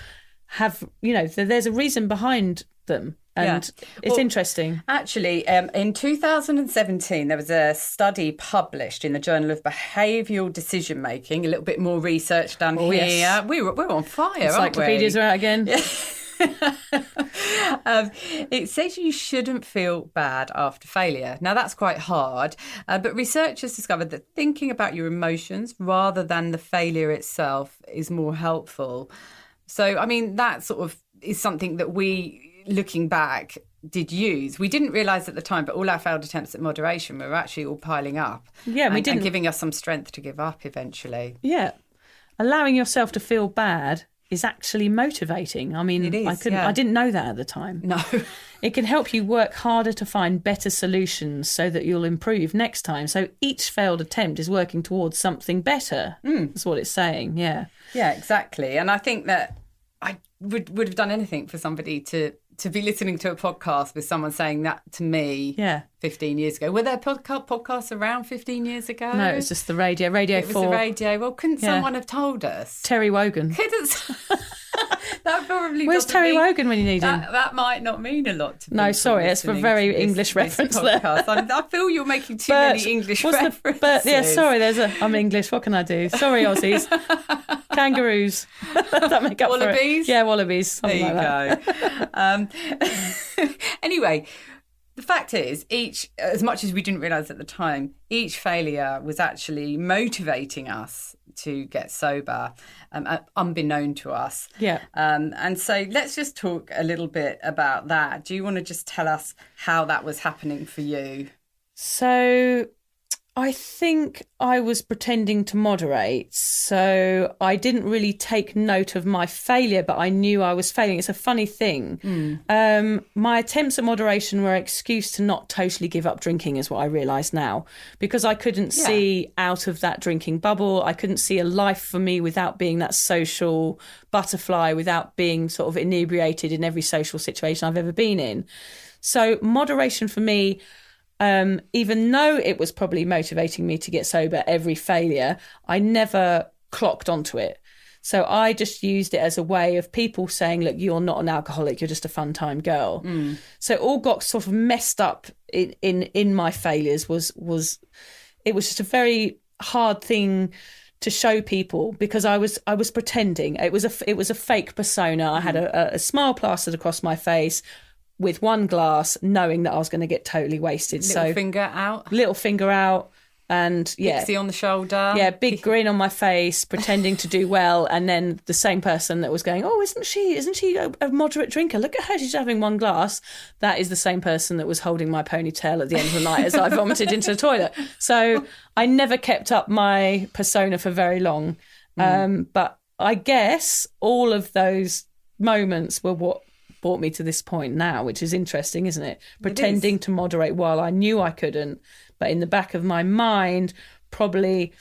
there's a reason behind them. And it's interesting. Actually, in 2017, there was a study published in the Journal of Behavioural Decision Making. A little bit more research done here. Yes. We're on fire, Encyclopedias are out again. It says you shouldn't feel bad after failure. Now, that's quite hard, but researchers discovered that thinking about your emotions rather than the failure itself is more helpful. So, that sort of is something that we, looking back, did use. We didn't realise at the time, but all our failed attempts at moderation were actually all piling up. Yeah, we didn't. And giving us some strength to give up eventually. Yeah. Allowing yourself to feel bad is actually motivating. It is, I didn't know that at the time. No. It can help you work harder to find better solutions so that you'll improve next time. So each failed attempt is working towards something better. That's what it's saying, yeah. Yeah, exactly. And I think that I would have done anything for somebody to be listening to a podcast with someone saying that to me 15 years ago. Were there podcasts around 15 years ago? No, it was just the radio. Radio 4. It was the radio. Well, couldn't someone have told us? Terry Wogan. That probably Where's Terry Wogan when you need him? That might not mean a lot to people. No, sorry, it's for very English reference there. I feel you're making too many English references. Yeah, sorry, I'm English. What can I do? Sorry, Aussies. Kangaroos. That make up Wallabies? For it. Yeah, wallabies. There you go. Anyway, the fact is, as much as we didn't realise at the time, each failure was actually motivating us to get sober, unbeknown to us. Yeah. And so let's just talk a little bit about that. Do you want to just tell us how that was happening for you? So I think I was pretending to moderate. So I didn't really take note of my failure, but I knew I was failing. It's a funny thing. My attempts at moderation were an excuse to not totally give up drinking, is what I realise now, because I couldn't see out of that drinking bubble. I couldn't see a life for me without being that social butterfly, without being sort of inebriated in every social situation I've ever been in. So moderation for me, even though it was probably motivating me to get sober, every failure, I never clocked onto it. So I just used it as a way of people saying, look, you're not an alcoholic, you're just a fun time girl. So it all got sort of messed up in my failures was it was just a very hard thing to show people, because I was pretending. It was a fake persona. I had a smile plastered across my face, with one glass, knowing that I was going to get totally wasted. Little finger out. And Pixie on the shoulder. Yeah, big grin on my face, pretending to do well. And then the same person that was going, oh, isn't she a moderate drinker? Look at her, she's having one glass. That is the same person that was holding my ponytail at the end of the night as I vomited into the toilet. So I never kept up my persona for very long. But I guess all of those moments were what brought me to this point now, which is interesting, isn't it? Pretending to moderate while I knew I couldn't, but in the back of my mind, probably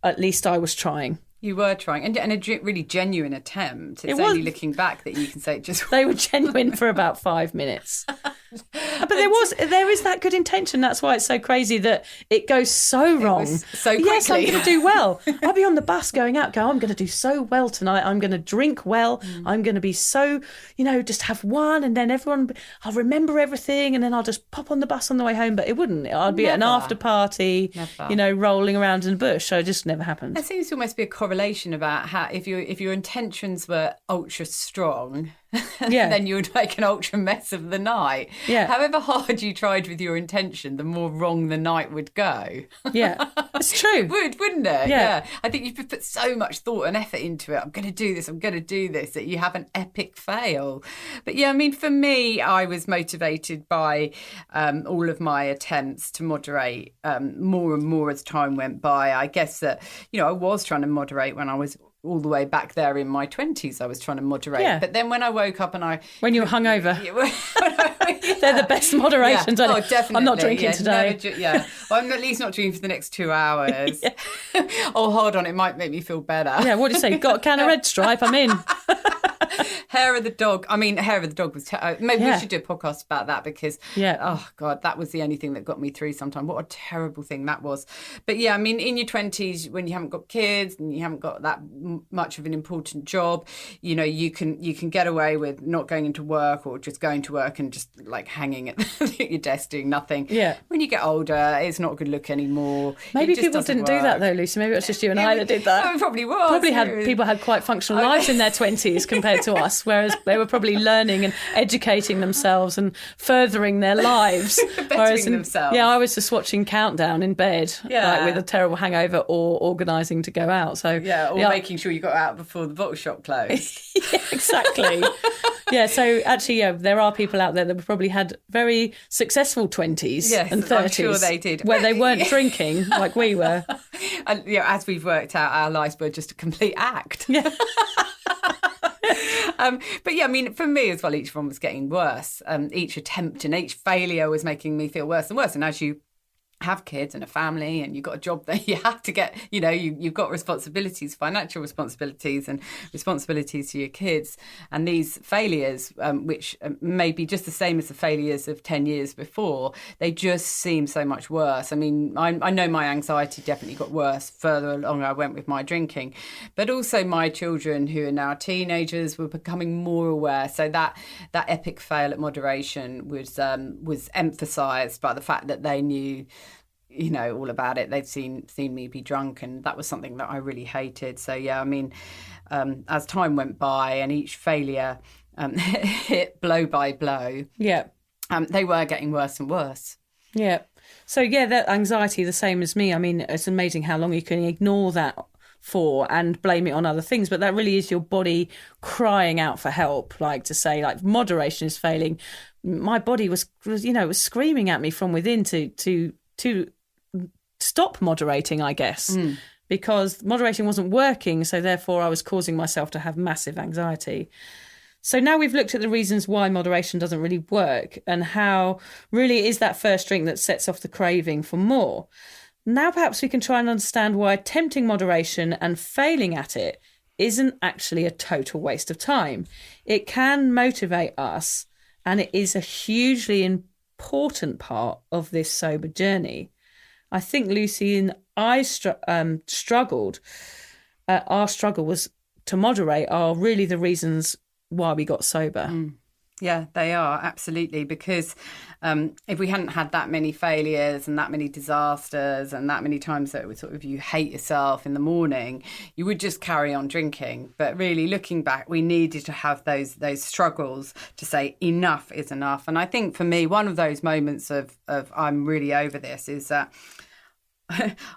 at least I was trying. You were trying, and a really genuine attempt. It's only looking back that you can say it just. They were genuine for about 5 minutes. But there is that good intention. That's why it's so crazy that it goes so wrong. So quickly. Yes, I'm going to do well. I'll be on the bus going out, I'm going to do so well tonight. I'm going to drink well. I'm going to be so, just have one, and then I'll remember everything, and then I'll just pop on the bus on the way home. But it wouldn't. I'd be at an after party, rolling around in the bush. So it just never happened. There seems to almost be a correlation about how if your intentions were ultra strong, then you would make an ultra mess of the night. Yeah. However hard you tried with your intention, the more wrong the night would go. Yeah, it's true. Wouldn't it? Yeah. I think you've put so much thought and effort into it. I'm going to do this, that you have an epic fail. But yeah, I mean, for me, I was motivated by all of my attempts to moderate more and more as time went by. I guess that, I was trying to moderate when I was all the way back there in my 20s. I was trying to moderate. Yeah. But then when I woke up and when you were hungover. They're the best moderations. Yeah. Oh, definitely. I'm not drinking today. Well, I'm at least not drinking for the next 2 hours. Oh, hold on. It might make me feel better. Yeah, what do you say? Got a can of Red Stripe? I'm in. Hair of the Dog. I mean, Hair of the Dog was... maybe we should do a podcast about that, because... Yeah. Oh, God, that was the only thing that got me through sometimes. What a terrible thing that was. But yeah, I mean, in your 20s, when you haven't got kids and you haven't got that much of an important job, you can get away with not going into work, or just going to work and just like hanging at your desk doing nothing. Yeah. When you get older, it's not a good look anymore. Maybe people didn't do that though, Lucy. Maybe it was just you and I that did that. It probably was. People had quite functional lives in their 20s compared to us, whereas they were probably learning and educating themselves and furthering their lives. Bettering themselves. Yeah, I was just watching Countdown in bed, like with a terrible hangover, or organising to go out. So making sure you got out before the bottle shop closed. Yeah, exactly. Yeah, so actually, there are people out there that probably had very successful 20s and 30s. I'm sure they did. Where they weren't drinking like we were. And as we've worked out, our lives were just a complete act. Yeah. But yeah, I mean, for me as well, each one was getting worse. Each attempt and each failure was making me feel worse and worse. And as you have kids and a family and you've got a job that you have to get, you've got responsibilities, financial responsibilities and responsibilities to your kids. And these failures, which may be just the same as the failures of 10 years before, they just seem so much worse. I mean, I know my anxiety definitely got worse further along I went with my drinking, but also my children who are now teenagers were becoming more aware. So that epic fail at Moderation was emphasised by the fact that they knew all about it. They'd seen me be drunk, and that was something that I really hated. So yeah, I mean, as time went by and each failure hit blow by blow, they were getting worse and worse. Yeah. So yeah, that anxiety, the same as me. I mean, it's amazing how long you can ignore that for and blame it on other things, but that really is your body crying out for help, like to say, like, moderation is failing. My body was screaming at me from within to stop moderating, I guess, because moderation wasn't working. So therefore I was causing myself to have massive anxiety. So now we've looked at the reasons why moderation doesn't really work and how really it is that first drink that sets off the craving for more. Now perhaps we can try and understand why attempting moderation and failing at it isn't actually a total waste of time. It can motivate us, and it is a hugely important part of this sober journey. I think Lucy and I struggled. Our struggle was to moderate are really the reasons why we got sober. Yeah, they are, absolutely, because if we hadn't had that many failures and that many disasters and that many times that it was sort of you hate yourself in the morning, you would just carry on drinking. But really, looking back, we needed to have those struggles to say enough is enough. And I think for me, one of those moments of I'm really over this is that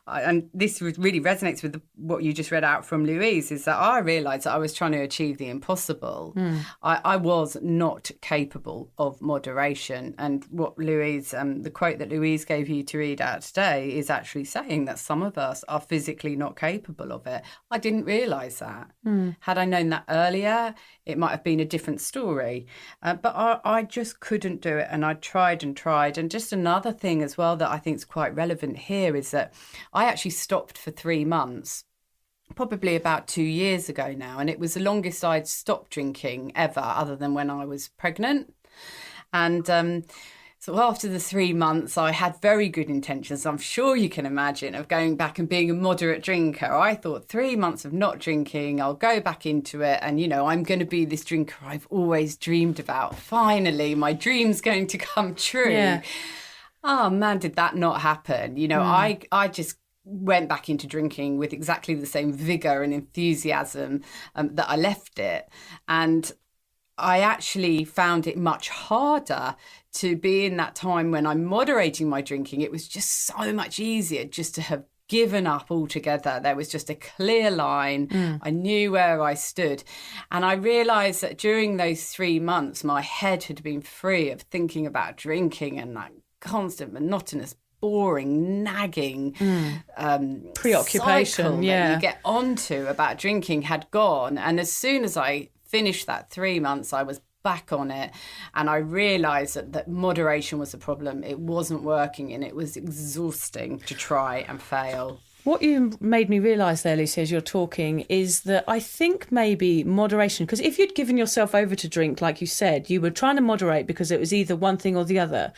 and this really resonates with what you just read out from Louise, is that I realised that I was trying to achieve the impossible. I was not capable of moderation. And what Louise, the quote that Louise gave you to read out today is actually saying that some of us are physically not capable of it. I didn't realise that. Had I known that earlier, it might have been a different story. But I just couldn't do it. And I tried and tried. And just another thing as well that I think is quite relevant here is that I actually stopped for 3 months, probably about 2 years ago now. And it was the longest I'd stopped drinking ever, other than when I was pregnant. And so after the 3 months, I had very good intentions, I'm sure you can imagine, of going back and being a moderate drinker. I thought 3 months of not drinking, I'll go back into it. And, I'm going to be this drinker I've always dreamed about. Finally, my dream's going to come true. Yeah. Oh, man, did that not happen? I just went back into drinking with exactly the same vigour and enthusiasm that I left it. And I actually found it much harder to be in that time when I'm moderating my drinking. It was just so much easier just to have given up altogether. There was just a clear line. I knew where I stood. And I realised that during those 3 months, my head had been free of thinking about drinking and that constant, monotonous, boring, nagging preoccupation that you get onto about drinking had gone. And as soon as I finished that 3 months, I was back on it, and I realised that moderation was a problem. It wasn't working, and it was exhausting to try and fail. What you made me realise there, Lucy, as you're talking, is that I think maybe moderation, because if you'd given yourself over to drink, like you said, you were trying to moderate because it was either one thing or the other.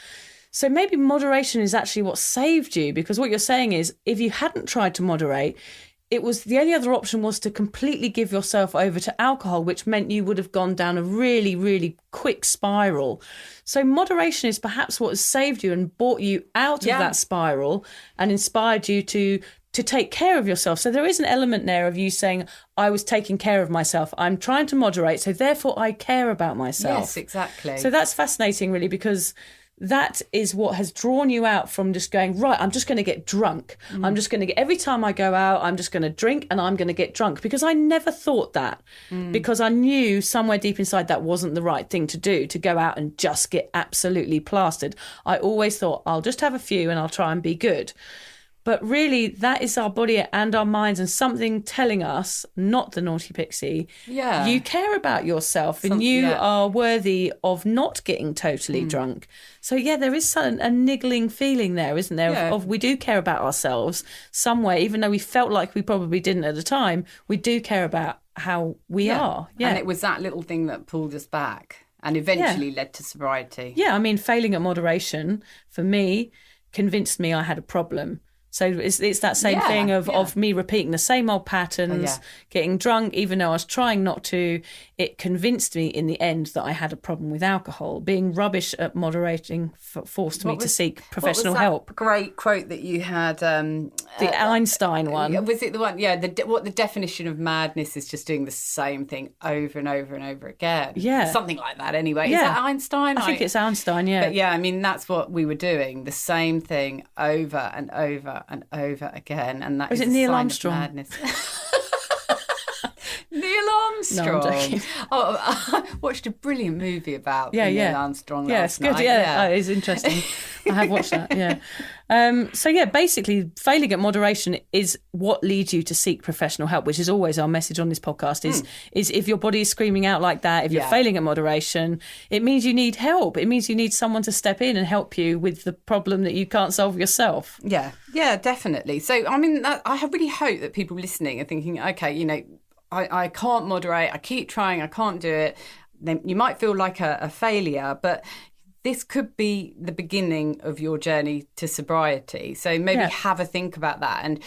So maybe moderation is actually what saved you, because what you're saying is if you hadn't tried to moderate, it was the only other option was to completely give yourself over to alcohol, which meant you would have gone down a really, really quick spiral. So moderation is perhaps what has saved you and brought you out of that spiral and inspired you to take care of yourself. So there is an element there of you saying, I was taking care of myself. I'm trying to moderate, so therefore I care about myself. Yes, exactly. So that's fascinating, really, because that is what has drawn you out from just going, right, I'm just going to get drunk. I'm just going to get, every time I go out, I'm just going to drink and I'm going to get drunk, because I never thought that, because I knew somewhere deep inside that wasn't the right thing to do, to go out and just get absolutely plastered. I always thought I'll just have a few and I'll try and be good. But really, that is our body and our minds, and something telling us, not the naughty pixie, you care about yourself and you are worthy of not getting totally drunk. So, there is a niggling feeling there, isn't there, of we do care about ourselves some way, even though we felt like we probably didn't at the time. We do care about how we are. Yeah. And it was that little thing that pulled us back and eventually led to sobriety. Yeah, I mean, failing at moderation, for me, convinced me I had a problem. So it's that same thing of me repeating the same old patterns, getting drunk, even though I was trying not to. It convinced me in the end that I had a problem with alcohol. Being rubbish at moderating forced me to seek professional help. Great quote that you had. The Einstein one. Was it the one? Yeah, what the definition of madness is just doing the same thing over and over and over again. Yeah. Something like that anyway. Yeah. Is that Einstein? I think it's Einstein, yeah. But I mean, that's what we were doing, the same thing over and over and over again, and that is it a Neil sign Armstrong? of madness. Neil Armstrong. No, I'm joking. I watched a brilliant movie about Neil Armstrong last night. It's good. Yeah, it is interesting. I have watched that. Yeah. Basically, failing at moderation is what leads you to seek professional help, which is always our message on this podcast. Is if your body is screaming out like that, if you're failing at moderation, it means you need help. It means you need someone to step in and help you with the problem that you can't solve yourself. Yeah, definitely. So, I mean, I really hope that people listening are thinking, okay, I can't moderate, I keep trying, I can't do it. Then you might feel like a failure, but this could be the beginning of your journey to sobriety. So maybe have a think about that and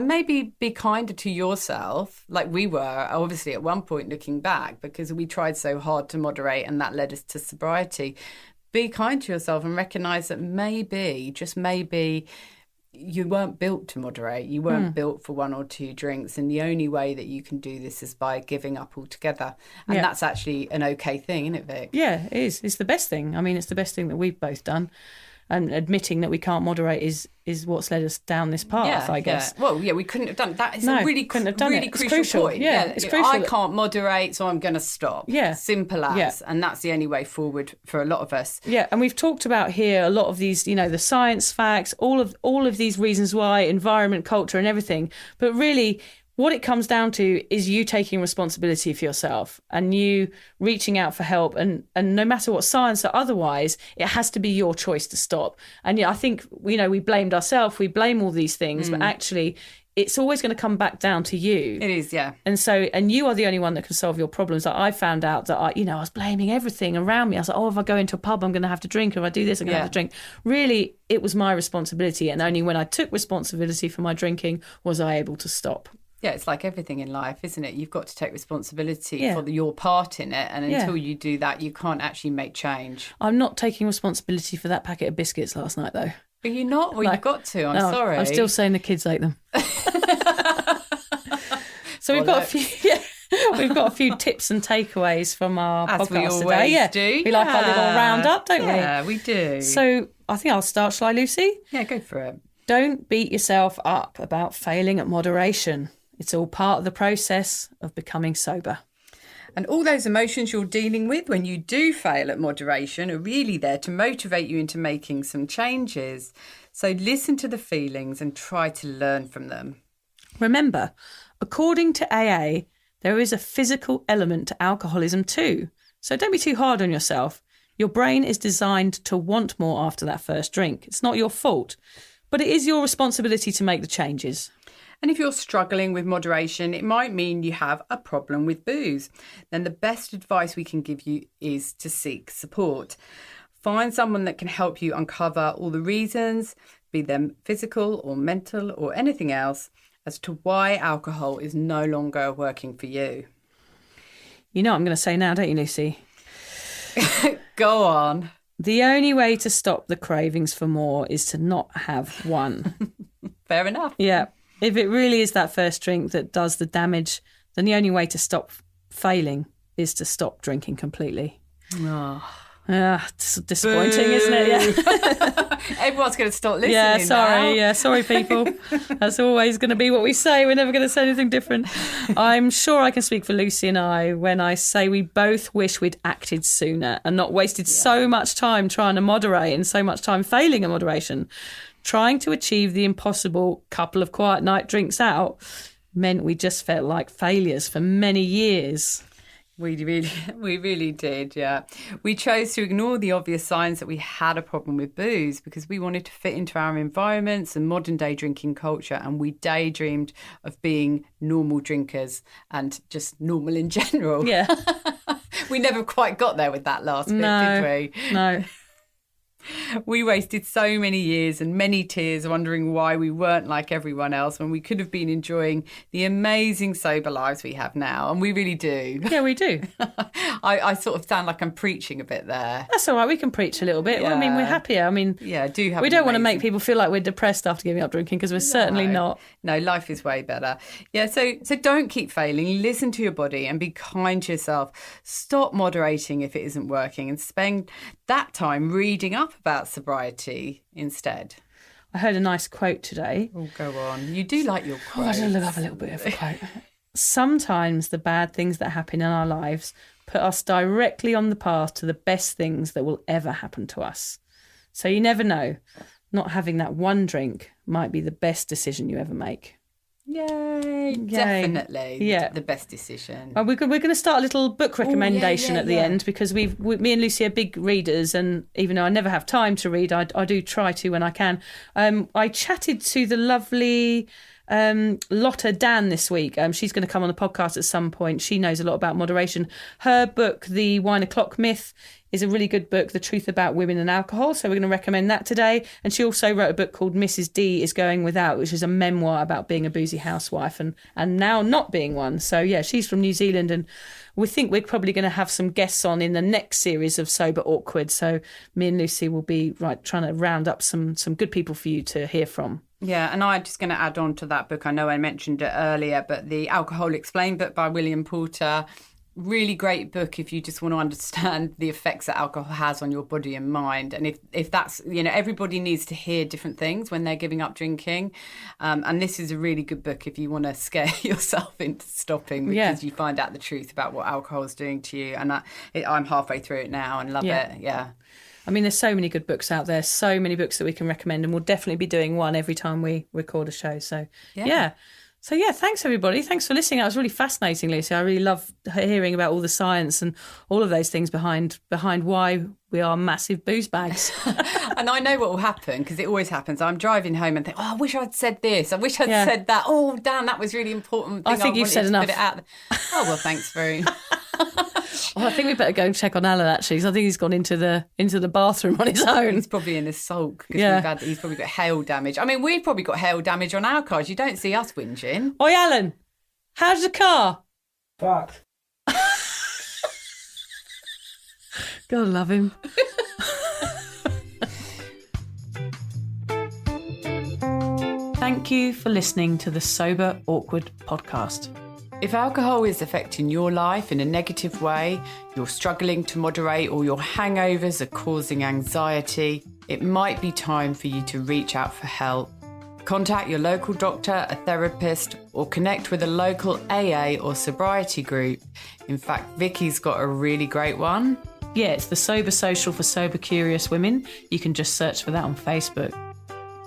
maybe be kinder to yourself, like we were, obviously, at one point looking back, because we tried so hard to moderate and that led us to sobriety. Be kind to yourself and recognise that maybe, just maybe, you weren't built to moderate. You weren't built for one or two drinks. And the only way that you can do this is by giving up altogether. And that's actually an okay thing, isn't it, Vic? Yeah, it is. It's the best thing. I mean, it's the best thing that we've both done. And admitting that we can't moderate is what's led us down this path, I guess. Yeah. Well, we couldn't have done that. It's a really crucial point. Yeah, it's crucial. I can't moderate, so I'm going to stop. Yeah. Simple as. Yeah. And that's the only way forward for a lot of us. Yeah, and we've talked about here a lot of these, the science facts, all of these reasons why, environment, culture and everything. But really, what it comes down to is you taking responsibility for yourself and you reaching out for help. And no matter what science or otherwise, it has to be your choice to stop. And I think, we blamed ourselves, we blame all these things, but actually it's always going to come back down to you. It is, yeah. And you are the only one that can solve your problems. Like I found out that I was blaming everything around me. I was like, if I go into a pub, I'm going to have to drink. If I do this, I'm going to have to drink. Really, it was my responsibility. And only when I took responsibility for my drinking was I able to stop. Yeah, it's like everything in life, isn't it? You've got to take responsibility for your part in it. And until you do that, you can't actually make change. I'm not taking responsibility for that packet of biscuits last night, though. Are you not? Well, you've got to. I'm sorry. I'm still saying the kids ate them. So we've got a few... We've got a few tips and takeaways from our podcast we always today. Do. We like our little roundup, don't we? Yeah, we do. So I think I'll start. Shall I, Lucy? Yeah, go for it. Don't beat yourself up about failing at moderation. It's all part of the process of becoming sober. And all those emotions you're dealing with when you do fail at moderation are really there to motivate you into making some changes. So listen to the feelings and try to learn from them. Remember, according to AA, there is a physical element to alcoholism too. So don't be too hard on yourself. Your brain is designed to want more after that first drink. It's not your fault, but it is your responsibility to make the changes. And if you're struggling with moderation, it might mean you have a problem with booze. Then the best advice we can give you is to seek support. Find someone that can help you uncover all the reasons, be them physical or mental or anything else, as to why alcohol is no longer working for you. You know what I'm going to say now, don't you, Lucy? Go on. The only way to stop the cravings for more is to not have one. Fair enough. Yeah. If it really is that first drink that does the damage, then the only way to stop failing is to stop drinking completely. Oh. It's disappointing, isn't it? Yeah. Everyone's going to stop listening. Yeah, sorry. Now. Yeah, sorry, people. That's always going to be what we say. We're never going to say anything different. I'm sure I can speak for Lucy and I when I say we both wish we'd acted sooner and not wasted so much time trying to moderate and so much time failing at moderation. trying to achieve the impossible couple of quiet night drinks out meant we just felt like failures for many years. We really did, yeah. We chose to ignore the obvious signs that we had a problem with booze because we wanted to fit into our environments and modern day drinking culture, and we daydreamed of being normal drinkers and just normal in general. Yeah. We never quite got there with that last bit, did we? No. We wasted so many years and many tears wondering why we weren't like everyone else when we could have been enjoying the amazing sober lives we have now. And we really do. Yeah, we do. I sort of sound like I'm preaching a bit there. That's all right. We can preach a little bit. Yeah. Well, I mean, we're happier. I mean, yeah, do have. We don't want to make people feel like we're depressed after giving up drinking because we're certainly not. No, life is way better. Yeah, so don't keep failing. Listen to your body and be kind to yourself. Stop moderating if it isn't working and spend that time reading up about sobriety instead. I heard a nice quote today. Oh, go on. You do like your quotes. I do love a little bit of a quote. Sometimes the bad things that happen in our lives put us directly on the path to the best things that will ever happen to us. So you never know. Not having that one drink might be the best decision you ever make. Yay. Definitely. Yeah. The best decision. Well, we're going to start a little book recommendation at the end because me and Lucy are big readers, and even though I never have time to read, I do try to when I can. I chatted to the lovely Lotta Dan this week. She's going to come on the podcast at some point. She knows a lot about moderation. Her book, The Wine O'Clock Myth, is a really good book, The Truth About Women and Alcohol. So we're going to recommend that today. And she also wrote a book called Mrs. D is Going Without, which is a memoir about being a boozy housewife and now not being one. So yeah, she's from New Zealand, and we think we're probably going to have some guests on in the next series of Sober Awkward. So me and Lucy will be trying to round up some good people for you to hear from. Yeah, and I'm just going to add on to that book. I know I mentioned it earlier, but the Alcohol Explained book by William Porter, really great book if you just want to understand the effects that alcohol has on your body and mind. And if that's, everybody needs to hear different things when they're giving up drinking. And this is a really good book if you want to scare yourself into stopping because you find out the truth about what alcohol is doing to you. And I'm halfway through it now and love it. Yeah. I mean, there's so many good books out there, so many books that we can recommend, and we'll definitely be doing one every time we record a show. So, yeah. So, yeah, thanks, everybody. Thanks for listening. That was really fascinating, Lucy. I really love hearing about all the science and all of those things behind why we are massive booze bags. And I know what will happen, because it always happens. I'm driving home and think, I wish I'd said this. I wish I'd said that. Oh, Dan, that was really important. I think you've said enough. Put it out. Oh, well, thanks very much. I think we better go and check on Alan, actually, because I think he's gone into the bathroom on his own. He's probably in a sulk because he's probably got hail damage. I mean, we've probably got hail damage on our cars. You don't see us whinging. Oi, Alan, how's the car? Fucked. God love him. Thank you for listening to the Sober Awkward podcast. If alcohol is affecting your life in a negative way, you're struggling to moderate, or your hangovers are causing anxiety, it might be time for you to reach out for help. Contact your local doctor, a therapist, or connect with a local AA or sobriety group. In fact, Vicky's got a really great one. Yeah, it's the Sober Social for Sober Curious Women. You can just search for that on Facebook.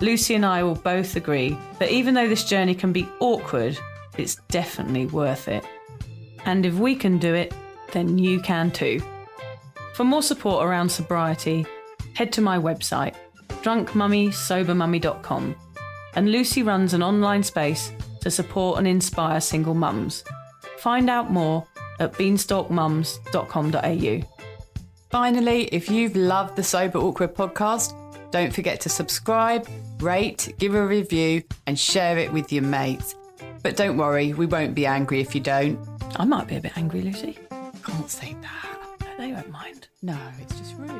Lucy and I will both agree that even though this journey can be awkward, it's definitely worth it. And if we can do it, then you can too. For more support around sobriety, head to my website, drunkmummysobermummy.com. And Lucy runs an online space to support and inspire single mums. Find out more at beanstalkmums.com.au. Finally, if you've loved the Sober Awkward podcast, don't forget to subscribe, rate, give a review, and share it with your mates. But don't worry, we won't be angry if you don't. I might be a bit angry, Lucy. Can't say that. No, they won't mind. No, it's just rude.